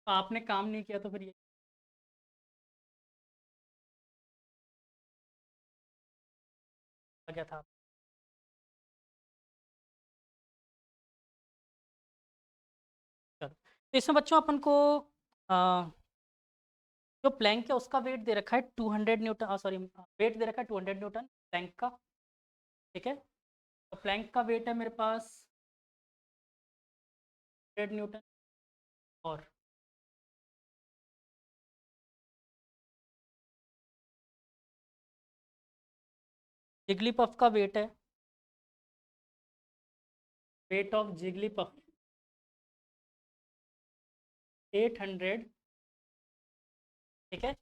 आपने काम नहीं किया तो फिर ये आ गया था। चलो तो इसमें बच्चों अपन को आ, जो प्लैंक है उसका वेट दे रखा है 200 न्यूटन सॉरी वेट दे रखा है 200 न्यूटन प्लैंक का। ठीक है तो प्लैंक का वेट है मेरे पास 100 न्यूटन और जिगली पफ का वेट ऑफ जिगली पफ 800। ठीक है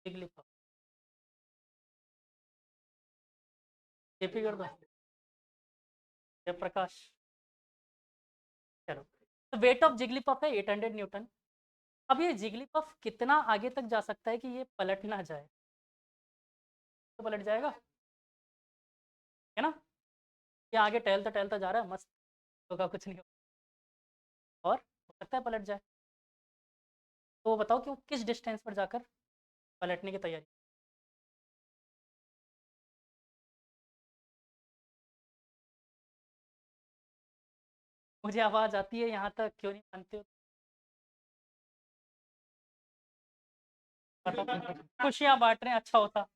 जिगली पफ जेपी कर दो जयप्रकाश। चलो तो वेट ऑफ जिगली पफ है 800 न्यूटन। अब ये जिगली पफ कितना आगे तक जा सकता है कि ये पलट ना जाए। तो पलट जाएगा है ना। ये आगे टहलता टहलता जा रहा है मस्त होगा कुछ नहीं होगा और हो सकता है पलट जाए। तो बताओ कि वो किस डिस्टेंस पर जाकर पलटने की तैयारी। मुझे आवाज़ आती है यहाँ तक क्यों नहीं मानते हो। बताओ खुशियाँ बांट रहे हैं अच्छा होता।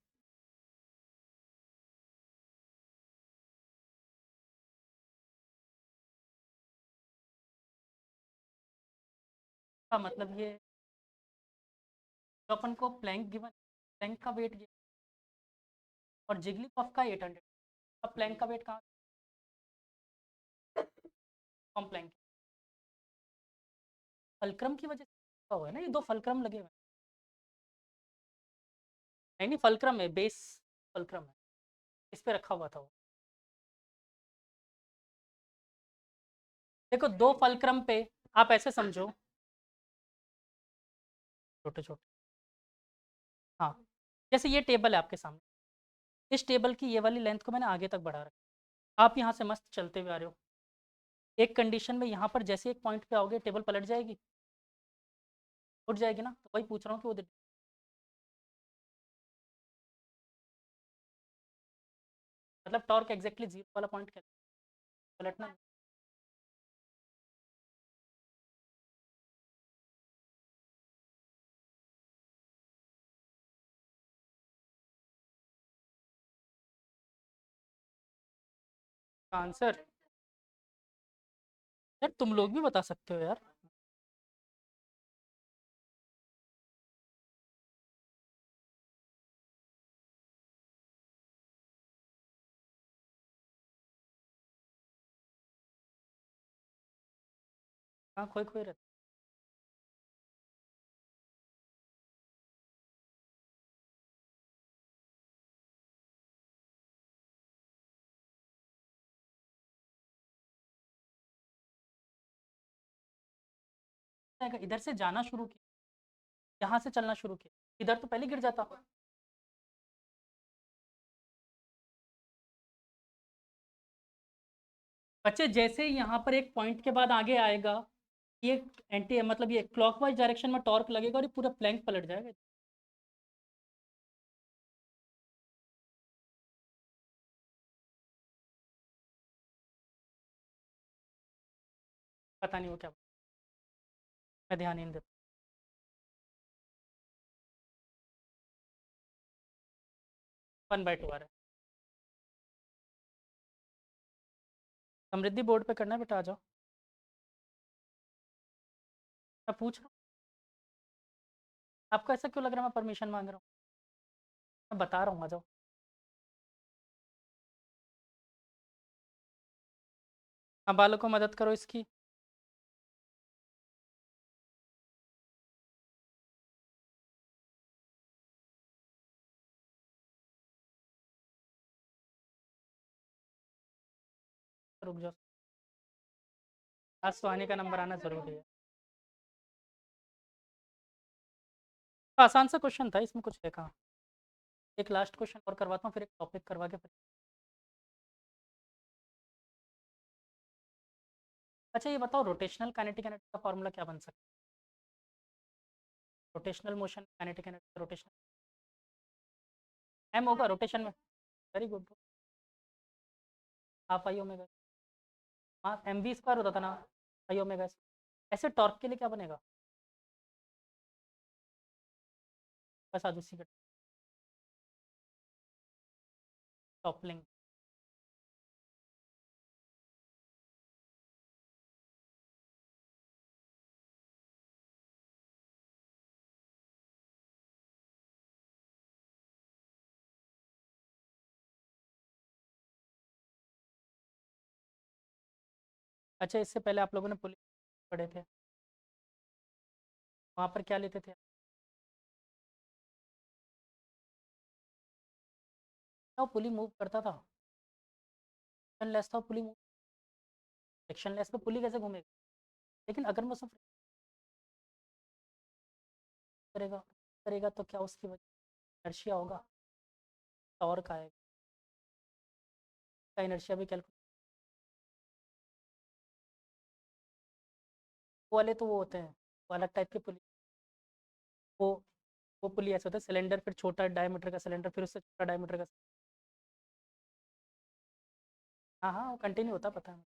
का मतलब ये तो अपन को प्लैंक गिवन प्लैंक का वेट और जिगली पफ का 800। अब प्लैंक का वेट कहाँ कम प्लैंक फलक्रम की वजह से हुआ है ना ये दो फलक्रम लगे हुए हैं नहीं नहीं, फलक्रम है, बेस फलक्रम है, इस पे रखा हुआ था वो। देखो दो फलक्रम पे, आप ऐसे समझो, छोटे छोटे, हाँ, जैसे ये टेबल है आपके सामने, इस टेबल की ये वाली लेंथ को मैंने आगे तक बढ़ा रखा, आप यहाँ से मस्त चलते हुए आ रहे हो, एक कंडीशन में यहाँ पर जैसे एक पॉइंट पे आओगे टेबल पलट जाएगी, उठ जाएगी ना, तो वही पूछ रहा हूँ कि वो मतलब टॉर्क एग्जैक्टली जीरो वाला पॉइंट क्या पलटना। आंसर यार तुम लोग भी बता सकते हो यार। हाँ खोई खोई रहता है। इधर से जाना शुरू किया, यहाँ से चलना शुरू किया, इधर तो पहले गिर जाता। बच्चे जैसे ही यहाँ पर एक पॉइंट के बाद आगे आएगा, ये एंटी मतलब ये क्लॉकवाइज डायरेक्शन में टॉर्क लगेगा और ये पूरा प्लैंक पलट जाएगा। पता नहीं वो क्या, मैं ध्यान ही नहीं देता। 1/2 आ रहा है। समृद्धि बोर्ड पे करना है बेटा, आ जाओ। मैं पूछ रहा हूँ, आपको ऐसा क्यों लग रहा है मैं परमिशन मांग रहा हूँ? मैं बता रहा हूँ, आ जाओ। हाँ बालों को मदद करो इसकी। रुक जाओ, आज सुहानी का नंबर आना जरूरी है। आसान सा क्वेश्चन था, इसमें कुछ है कहाँ। एक लास्ट क्वेश्चन और करवाता हूँ, फिर एक टॉपिक करवा के फिर। अच्छा ये बताओ, रोटेशनल काइनेटिक एनर्जी का फॉर्मूला क्या बन सकता है? Rotational motion kinetic energy, rotational M होगा रोटेशन में। Very good. Half I omega, हाँ एम वी स्क्वायर होता था ना, आई ओमेगा। ऐसे टॉर्क के लिए क्या बनेगा? बस आज उसी का टॉपलिंग। अच्छा इससे पहले आप लोगों ने पुलिस पढ़े थे, वहाँ पर क्या लेते थे? वो पुली मूव करता था, लेस था, पुली मूव, फ्रिक्शन लेस पे पुली कैसे घूमेगा? लेकिन अगर मैं उसमें करेगा करेगा तो क्या उसकी वजह इनर्शिया होगा, टॉर्क आएगा, का इनर्शिया भी कैलकुलेट। वो वाले तो वो होते हैं, वो अलग टाइप के पुली। वो वो पुली ऐसे होता है, सिलेंडर, फिर छोटा डायमीटर का सिलेंडर, फिर उससे छोटा डायमीटर का। हाँ हाँ वो कंटिन्यू होता पता है।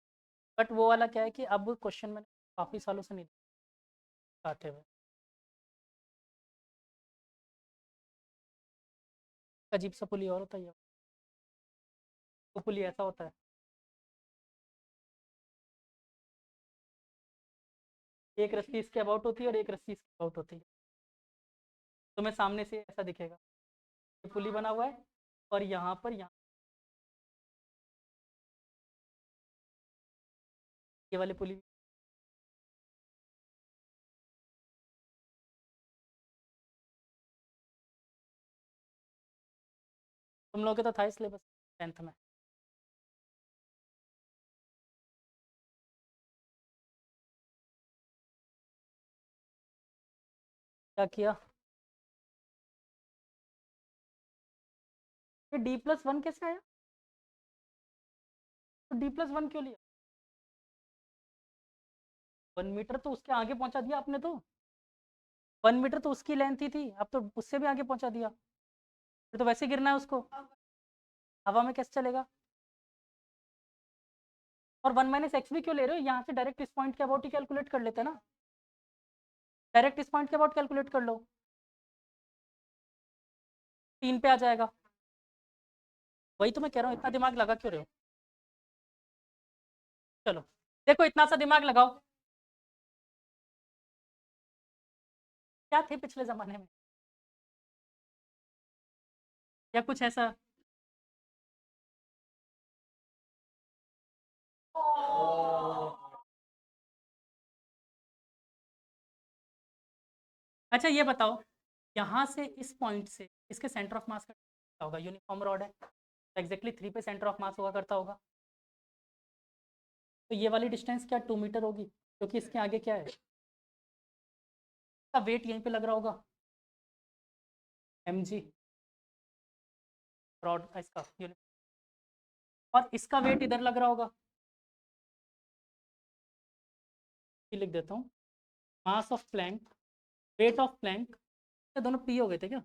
बट वो वाला क्या है कि अब क्वेश्चन मैंने काफ़ी सालों से नहीं आते हुए, अजीब सा पुली और होता है ये। वो पुली ऐसा होता है, एक रस्सी इसके अबाउट होती है और एक रस्सी इसके अबाउट होती है। तुम्हें सामने से ऐसा दिखेगा, ये पुली बना हुआ है, और यहाँ ये वाली पुली। तुम लोगों के तो था सिलेबस 10th में। क्या किया? ये D+1 कैसे आया? तो D+1 क्यों लिया? 1 मीटर तो उसके आगे पहुंचा दिया आपने तो। 1 मीटर तो उसकी लेंथ ही थी, अब तो उससे भी आगे पहुंचा दिया। फिर तो वैसे गिरना है उसको। हवा में कैसे चलेगा? और 1 - x भी क्यों ले रहे हो? यहाँ से डायरेक्ट इस पॉइंट के अबाउट ही कैलकुलेट कर लेते ना। डायरेक्ट इस पॉइंट के अबाउट कैलकुलेट कर लो, 3 पे आ जाएगा। वही तो मैं कह रहा हूँ, इतना दिमाग लगा क्यों रहे हो? चलो देखो, इतना सा दिमाग लगाओ। क्या थे पिछले जमाने में, या कुछ ऐसा? अच्छा ये बताओ, यहाँ से इस पॉइंट से इसके सेंटर ऑफ मास का क्या होगा? यूनिफॉर्म रॉड है, एग्जैक्टली 3 पे सेंटर ऑफ मास हुआ करता होगा। तो ये वाली डिस्टेंस क्या 2 मीटर होगी? क्योंकि इसके आगे क्या है, इसका वेट यहीं पे लग रहा होगा, mg रॉड इसका यूनिट, और इसका वेट इधर लग रहा होगा। ये लिख देता हूँ, mass of Planck, wait of Planck, ये दोनों पी हो गए थे क्या?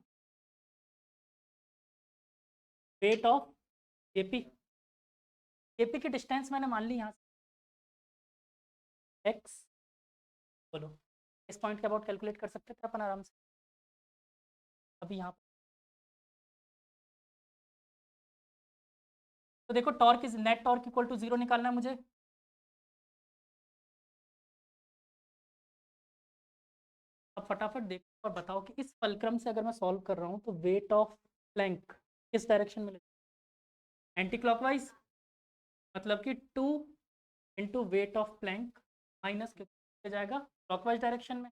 वेट ऑफ एपी, एपी की डिस्टेंस मैंने मान ली यहाँ से एक्स। बोलो, इस पॉइंट के अबाउट कैलकुलेट कर सकते थे अपन आराम से। अभी यहाँ तो देखो, torque is net torque equal to 0 निकालना है मुझे। अब फटाफट देखो और बताओ कि इस फलक्रम से अगर मैं सॉल्व कर रहा हूँ तो वेट ऑफ प्लैंक किस डायरेक्शन में, एंटी क्लॉकवाइज, मतलब कि 2 into weight of plank minus कितना जाएगा क्लॉकवाइज डायरेक्शन में,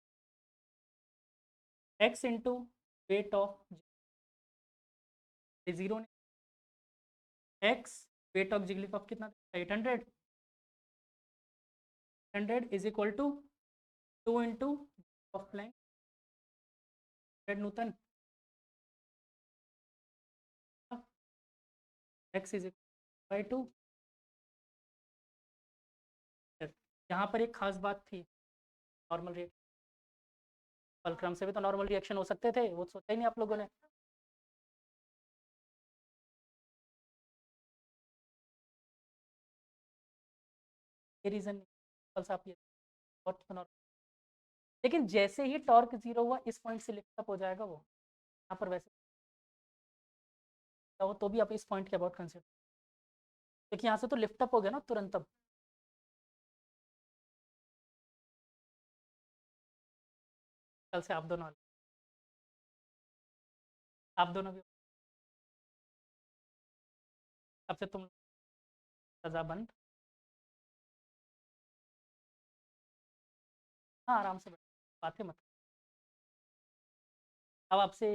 x इंटू वेट ऑफ 0 ने, x वेट ऑफ जिगलीपॉप कितना 800, 100 is equal to 2 into of plank 100 newton, x is equal by 2। यहाँ पर एक खास बात थी, नॉर्मल रिएक्शन, फलक्रम से भी तो नॉर्मल रिएक्शन हो सकते थे, वो सोचा ही नहीं आप लोगों ने। ये रीज़न नहीं, आप ये और तो नॉर्मल, लेकिन जैसे ही टॉर्क 0 हुआ इस पॉइंट से लिफ्ट अप हो जाएगा वो, यहाँ पर वैसे हो तो भी आप इस पॉइंट के अबाउट कंसिडर, क्योंकि यहाँ से तो लिफ्ट अप हो गया ना तुरंत। अब कल से आप दोनों भी, अब से तुम सजा बंद। हाँ आराम से बैठ, बातें मत। अब आपसे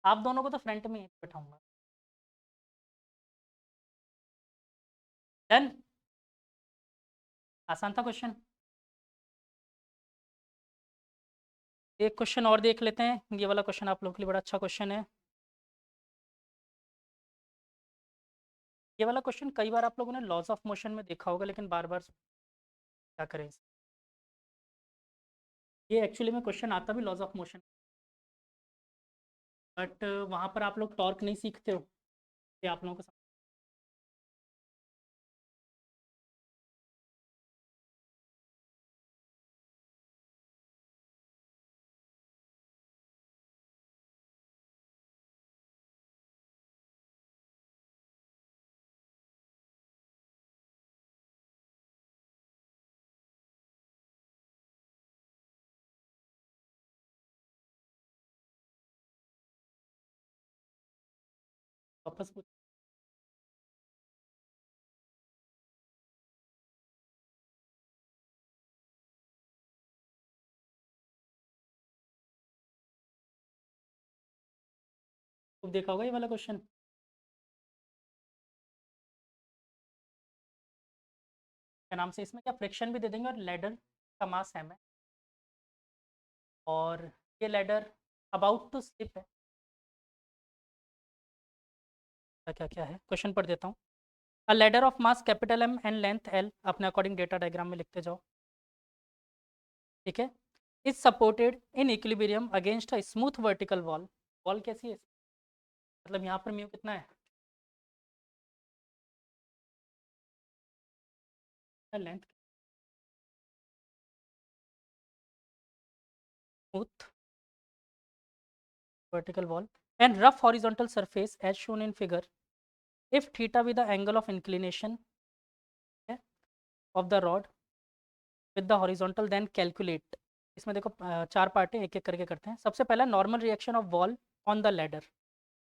आप दोनों को तो फ्रंट में ही बैठाऊंगा। डन, आसान था क्वेश्चन। एक क्वेश्चन और देख लेते हैं, ये वाला क्वेश्चन आप लोगों के लिए बड़ा अच्छा क्वेश्चन है। ये वाला क्वेश्चन कई बार आप लोगों ने लॉज ऑफ मोशन में देखा होगा, लेकिन बार बार क्या करें ये एक्चुअली में क्वेश्चन आता भी लॉज ऑफ मोशन, बट वहाँ पर आप लोग टॉर्क नहीं सीखते हो, ये आप लोगों को वापस पूछ। तो देखा होगा ये वाला क्वेश्चन। क्या नाम से, इसमें क्या फ्रिक्शन भी दे देंगे और लेडर का मास है, और ये लेडर अबाउट टू स्लिप है। क्या क्या क्या है, क्वेश्चन पढ़ देता हूँ। A ladder of mass capital M and length L, अपने अकॉर्डिंग डेटा डायग्राम में लिखते जाओ, ठीक है। Is supported in equilibrium against a smooth vertical wall. Wall कैसी है, मतलब यहाँ पर म्यू कितना है, length, smooth vertical wall and rough horizontal surface as shown in figure. If theta be the angle of inclination, okay, of the rod with the horizontal, then calculate. इसमें देखो चार पार्ट हैं, एक एक करके करते हैं। सबसे पहला normal reaction of wall on the ladder,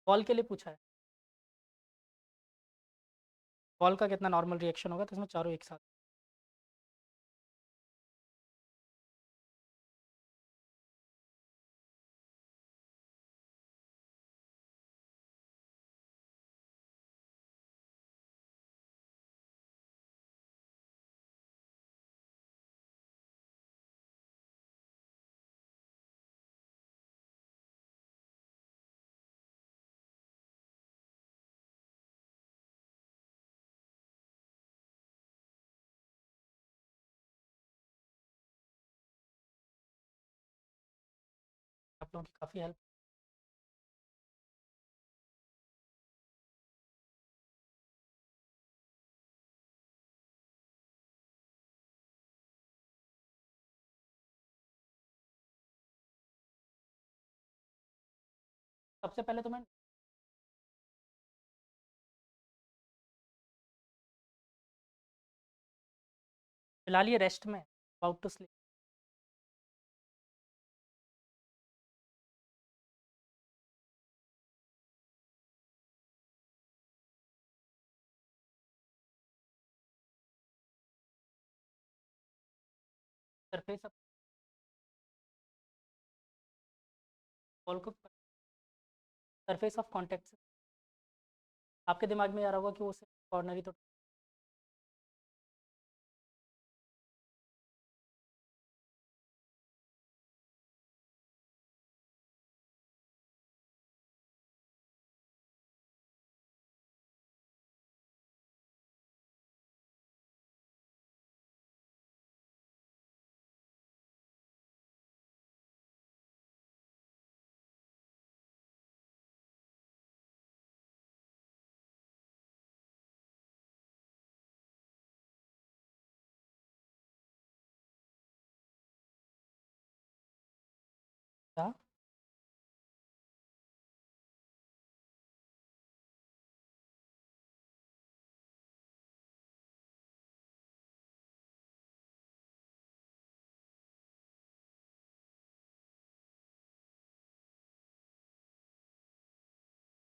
wall के लिए पूछा है, वॉल का कितना नॉर्मल रिएक्शन होगा, तो इसमें चारों एक साथ। आप लोगों की काफ़ी हेल्प। सबसे पहले तो मैं फिलहाल ये रेस्ट में, about to slip. Surface of wall को, सरफेस ऑफ कॉन्टेक्ट से आपके दिमाग में आ रहा होगा कि वो सिर्फ कॉर्नर ही तो, क्या।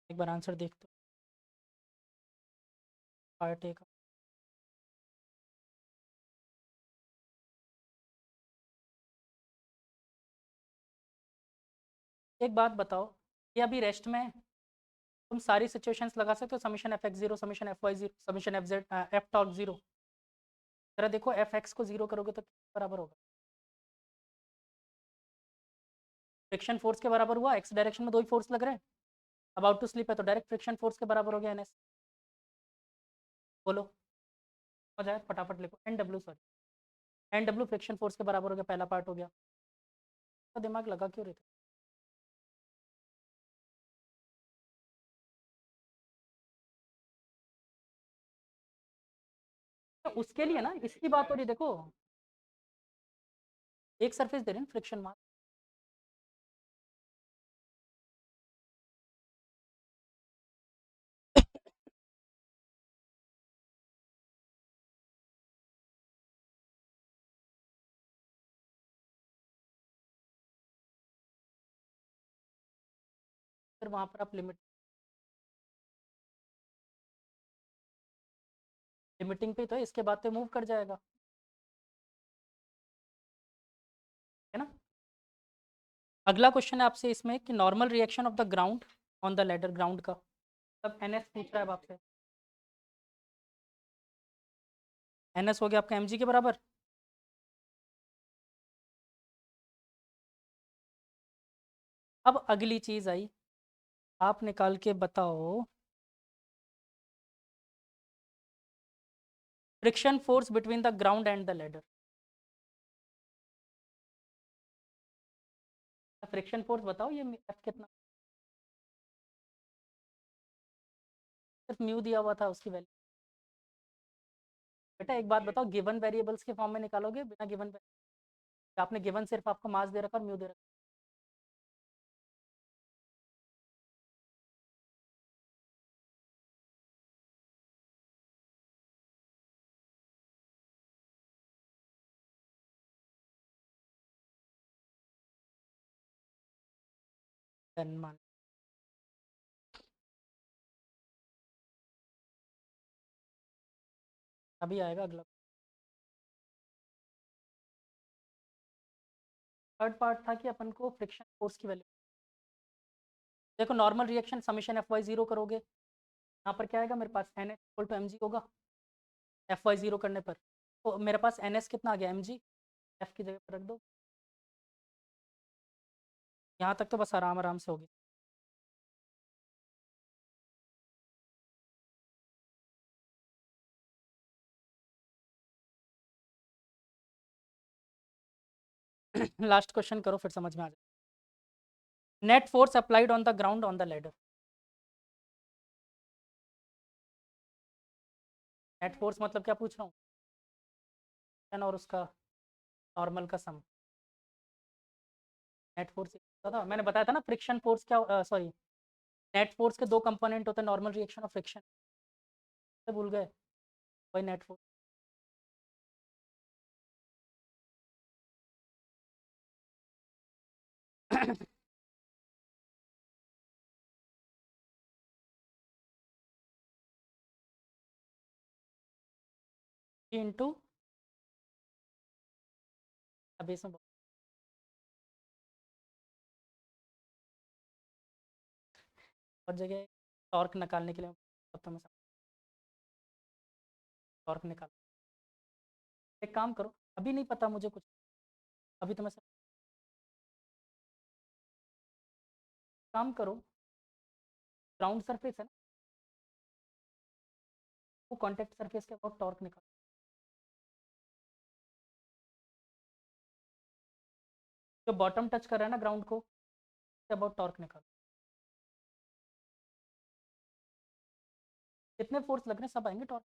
एक बार आंसर देखते, पार्ट ए का। एक बात बताओ, ये अभी रेस्ट में है, तुम सारी सिचुएशंस लगा सकते हो, summation F X zero, summation F Y zero, summation F Z, F torque zero. जरा देखो एफ एक्स को जीरो करोगे तो किसके बराबर होगा, फ्रिक्शन फोर्स के बराबर हुआ, एक्स डायरेक्शन में दो ही फोर्स लग रहे हैं, अबाउट टू स्लिप है तो डायरेक्ट फ्रिक्शन फोर्स के बराबर हो गया एन एस। बोलो, हो जाए फटाफट लिखो, N W, sorry N W friction force के बराबर हो गया, पहला पार्ट हो गया। तो दिमाग लगा क्यों रहे थे, तो उसके लिए ना, इसकी बात हो रही, देखो एक सरफेस दे रहे हैं फ्रिक्शन मास, फिर वहां पर आप लिमिटिंग पे तो है, इसके बाद तो मूव कर जाएगा, है ना। अगला क्वेश्चन है आपसे इसमें कि normal reaction of the ground on the ladder ground का, तब एन एस पूछ रहा है अब आपसे। एन एस हो गया आपका एम जी के बराबर। अब अगली चीज़ आई, आप निकाल के बताओ friction force between the ground and the ladder. Friction force बताओ, ये एफ कितना, सिर्फ म्यू दिया हुआ था उसकी वैल्यू। बेटा एक बात बताओ, गिवन वेरिएबल्स के फॉर्म में निकालोगे बिना गिवन, आपने गिवन सिर्फ आपको मास दे रखा और म्यू दे रखा। मान अभी आएगा अगला। थर्ड पार्ट था कि अपन को फ्रिक्शन फोर्स की वैल्यू, देखो normal reaction summation F Y zero करोगे, यहाँ पर क्या आएगा मेरे पास, N S equal to M G होगा एफ वाई जीरो करने पर। तो मेरे पास एन एस कितना आ गया, एम जी, एफ की जगह पर रख दो। यहाँ तक तो बस आराम आराम से होगी। लास्ट क्वेश्चन करो फिर समझ में आ जाए। Net force applied on the ground on the ladder. Net force मतलब क्या पूछ रहा हूँ, और उसका नॉर्मल का सम। नेट फोर्स था, मैंने बताया था ना फ्रिक्शन फोर्स क्या, सॉरी नेट फोर्स के दो कंपोनेंट होते हैं, नॉर्मल रिएक्शन और फ्रिक्शन, भूल गए, वही नेट फोर्स। इंटू, अब इसमें बहुत जगह टॉर्क निकालने के लिए, अब तो मैं टॉर्क निकाल, एक काम करो, अभी नहीं पता मुझे कुछ, अभी तो मैं काम करो, ग्राउंड सरफेस है ना, वो कॉन्टेक्ट सरफेस के अबाउट टॉर्क निकाल, जो बॉटम टच कर रहा है ना ग्राउंड को, उसके अबाउट टॉर्क निकाल, कितने फोर्स लग रहे हैं सब आएंगे टॉर्क।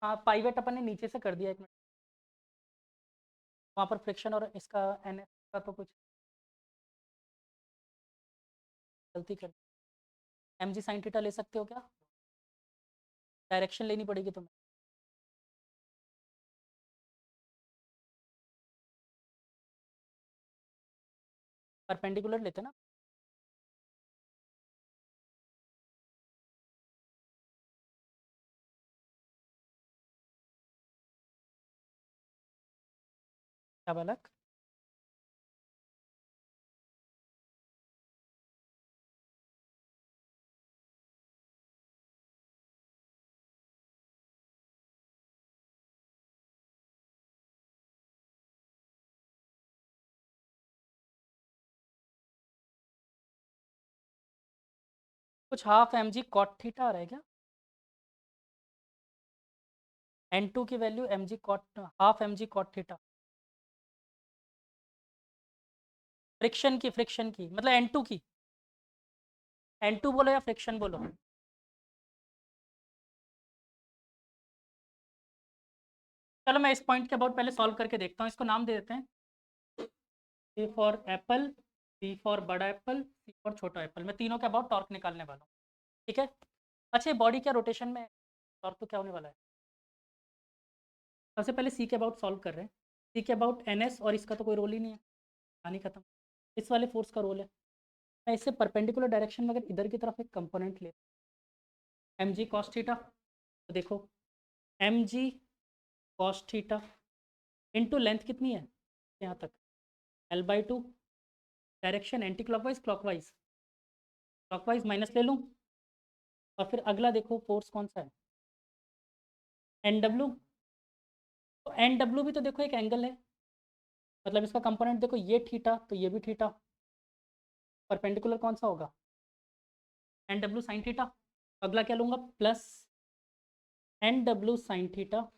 हाँ पाइवेट अपन ने नीचे से कर दिया, एक मिनट, वहाँ पर फ्रिक्शन और इसका एन एस का तो कुछ गलती कर, एम जी साइन थीटा ले सकते हो क्या, डायरेक्शन लेनी पड़ेगी तुम्हें। परपेंडिकुलर लेते ना, क्या बालक, कुछ half M G cot theta आ रहा है क्या, एन टू की value M G cot, half M G cot theta, friction की मतलब एन टू की, एन टू बोलो या फ्रिक्शन बोलो। चलो मैं इस पॉइंट के अबाउट पहले सॉल्व करके देखता हूँ, इसको नाम दे देते हैं, A for apple, B for बड़ा एप्पल, सी फॉर छोटा एप्पल, मैं तीनों के अबाउट टॉर्क निकालने वाला हूँ, ठीक है। अच्छा बॉडी क्या रोटेशन में, टॉर्क तो क्या होने वाला है, सबसे पहले सी के अबाउट सॉल्व कर रहे हैं, सी के अबाउट एन एस, और इसका तो कोई रोल ही नहीं है, कहानी खत्म, इस वाले फोर्स का रोल है। मैं इससे परपेंडिकुलर डायरेक्शन में अगर इधर की तरफ एक कंपोनेंट ले, एम जी कॉस थीटा, तो देखो M G cos theta into length कितनी है यहाँ तक, L/2, direction anti clockwise clockwise, clockwise minus ले लूँ, और फिर अगला देखो फोर्स कौन सा है, NW। तो NW भी तो देखो एक एंगल है, मतलब इसका कंपोनेंट देखो, ये थीटा तो ये भी थीटा, परपेंडिकुलर कौन सा होगा, NW साइन थीटा। अगला क्या लूँगा, plus NW sine theta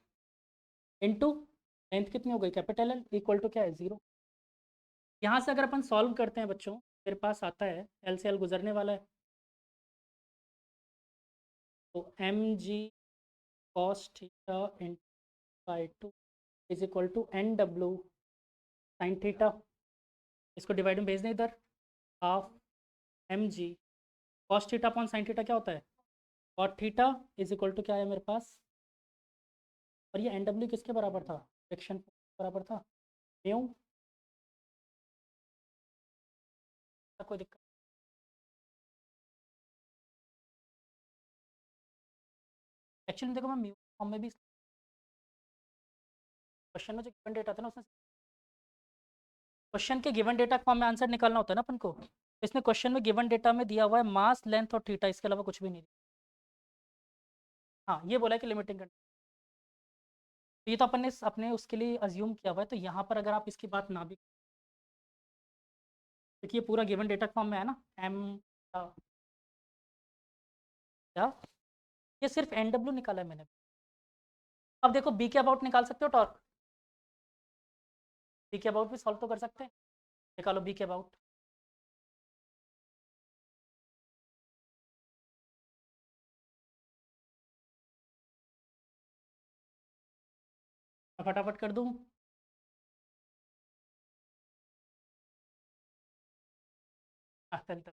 into length कितनी हो गई, कैपिटल L, इक्वल टू क्या है, 0। यहाँ से अगर अपन सॉल्व करते हैं बच्चों, मेरे पास आता है L से L गुजरने वाला है, तो mg cos theta by 2 is equal to NW sine theta, इसको डिवाइड में भेज दें इधर, half mg cos theta upon sine theta क्या होता है, cot theta is equal to क्या है मेरे पास, और ये NW किसके बराबर था, फ्रिक्शन बराबर था, म्यू, कोई दिक्कत। एक्चुअली देखो मैं म्यू फॉर्म में भी, क्वेश्चन में जो गिवन डेटा था ना उसमें, क्वेश्चन के गिवन डेटा फॉर्म में आंसर निकालना होता है ना अपन को, इसमें क्वेश्चन में गिवन डेटा में दिया हुआ है मास लेंथ और थीटा, इसके अलावा कुछ भी नहीं। हाँ ये बोला है कि लिमिटिंग कंडीशन, तो ये तो अपन ने अपने उसके लिए अज्यूम किया हुआ है, तो यहाँ पर अगर आप इसकी बात ना भी, क्योंकि ये पूरा गिवन डेटा फॉर्म में है ना, एम या, ये सिर्फ NW निकाला है मैंने। अब देखो बी के अबाउट निकाल सकते हो टॉर्क, बी के अबाउट भी सॉल्व तो कर सकते हैं, निकालो बी के अबाउट। फटाफट कर दूँ, तक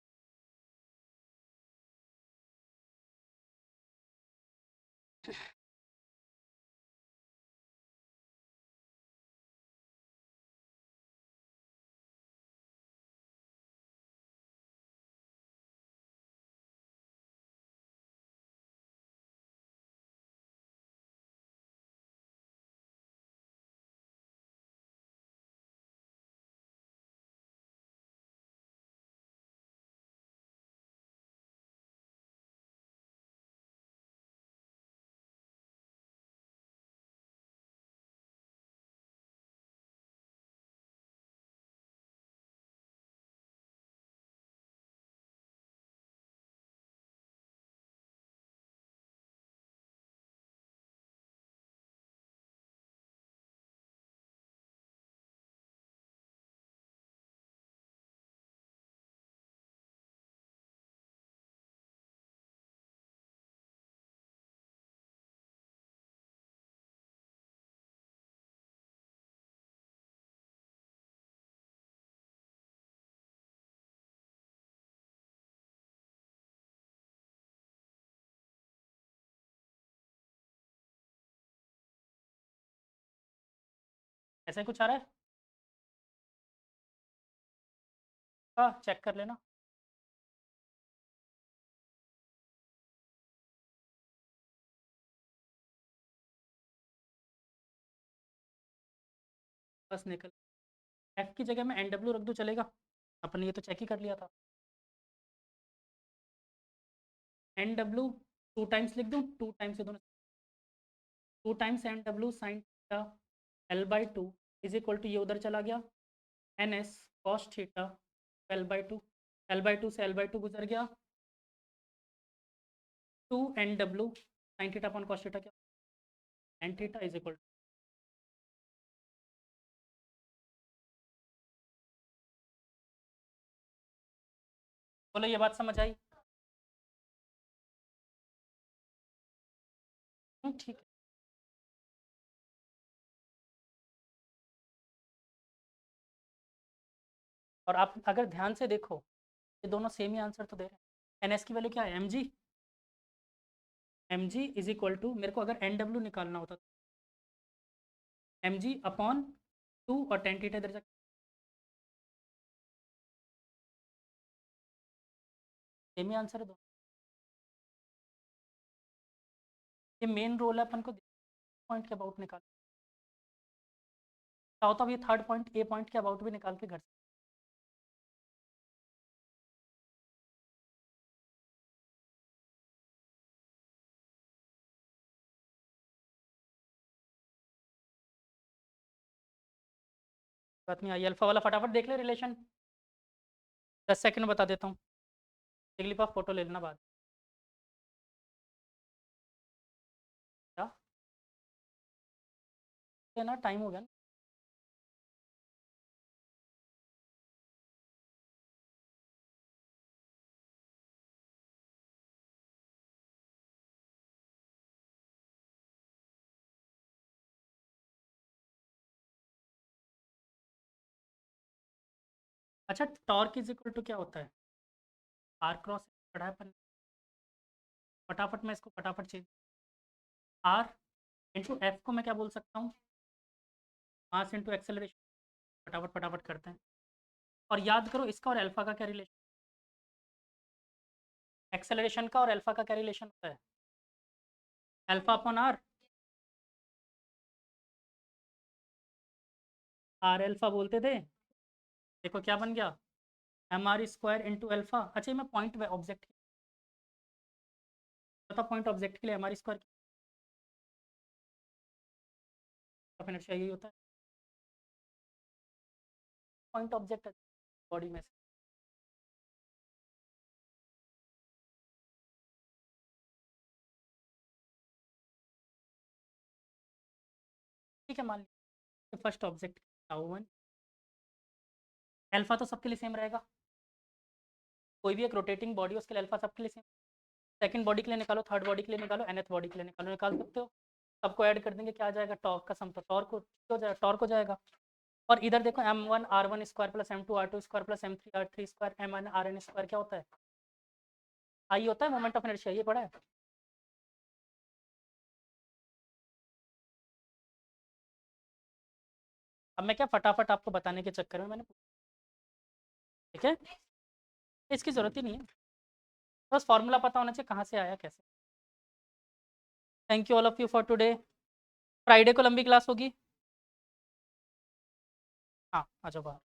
ऐसा ही कुछ आ रहा है, हाँ चेक कर लेना। बस निकल, एफ की जगह में NW रख दूँ चलेगा, अपन ने ये तो चेक ही कर लिया था। NW 2 टाइम्स लिख दूँ, 2 टाइम्स ये दोनों, 2 times NW sine theta L/2 is equal to, ये उधर चला गया, NS cos theta L/2, L/2 से L/2 गुजर गया, 2 NW sine theta upon cos theta क्या, एन थीटा इज इक्वल, बोलो ये बात समझ आई। ठीक है, और आप अगर ध्यान से देखो, ये दोनों सेम ही आंसर तो दे रहे हैं। NS की वैल्यू क्या है, mg इज इक्वल टू, मेरे को अगर NW निकालना होता तो mg अपॉन 2, और टेन थीटा इधर जाके सेम ही आंसर है दो। ये मेन रोल है अपन को पॉइंट के अबाउट निकाल, चाहो तो अब ये थर्ड पॉइंट ए पॉइंट के अबाउट भी निकाल के घर से बात नहीं आई। अल्फा वाला फटाफट देख ले रिलेशन, 10 सेकंड बता देता हूँ। अगली बार फोटो ले लेना बाद क्या ना, टाइम हो गया ना। अच्छा, टॉर्क इज इक्वल टू क्या होता है? आर क्रॉस पढ़ा है अपन, फटाफट मैं इसको फटाफट चेंज, आर इंटू एफ को मैं क्या बोल सकता हूँ? Mass into acceleration. फटाफट फटाफट करते हैं। और याद करो इसका और अल्फा का क्या रिलेशन, एक्सेलरेशन का और अल्फा का क्या रिलेशन होता है? Alpha upon R, R alpha बोलते थे। देखो क्या बन गया, M R square into alpha. अच्छा ये मैं पॉइंट ऑब्जेक्ट पता, पॉइंट ऑब्जेक्ट के लिए एम आर स्क्वायर का इनर्शिया यही होता है, पॉइंट ऑब्जेक्ट बॉडी में से। ठीक है, मान लीजिए first object tau one, alpha तो सबके लिए सेम रहेगा, कोई भी एक रोटेटिंग बॉडी उसके लिए अल्फा सबके लिए सेम। सेकंड बॉडी के लिए निकालो, थर्ड बॉडी के लिए निकालो, nth बॉडी के लिए निकालो, निकाल सकते हो। सबको ऐड कर देंगे, क्या आ जाएगा? टॉर्क का सम, तो टॉर्क हो जाएगा, टॉर्क हो जाएगा। और इधर देखो M one R one square plus M two R two square plus M three R three square M N R N square क्या होता है? आई होता है मोमेंट ऑफ इनर्शिया, ये पढ़ा है। अब मैं क्या फटाफट आपको बताने के चक्कर में मैंने, ठीक है, इसकी ज़रूरत ही नहीं है, बस फॉर्मूला पता होना चाहिए कहाँ से आया कैसे। Thank you all of you for today. Friday को लंबी क्लास होगी। हाँ आ जाओ बाहर।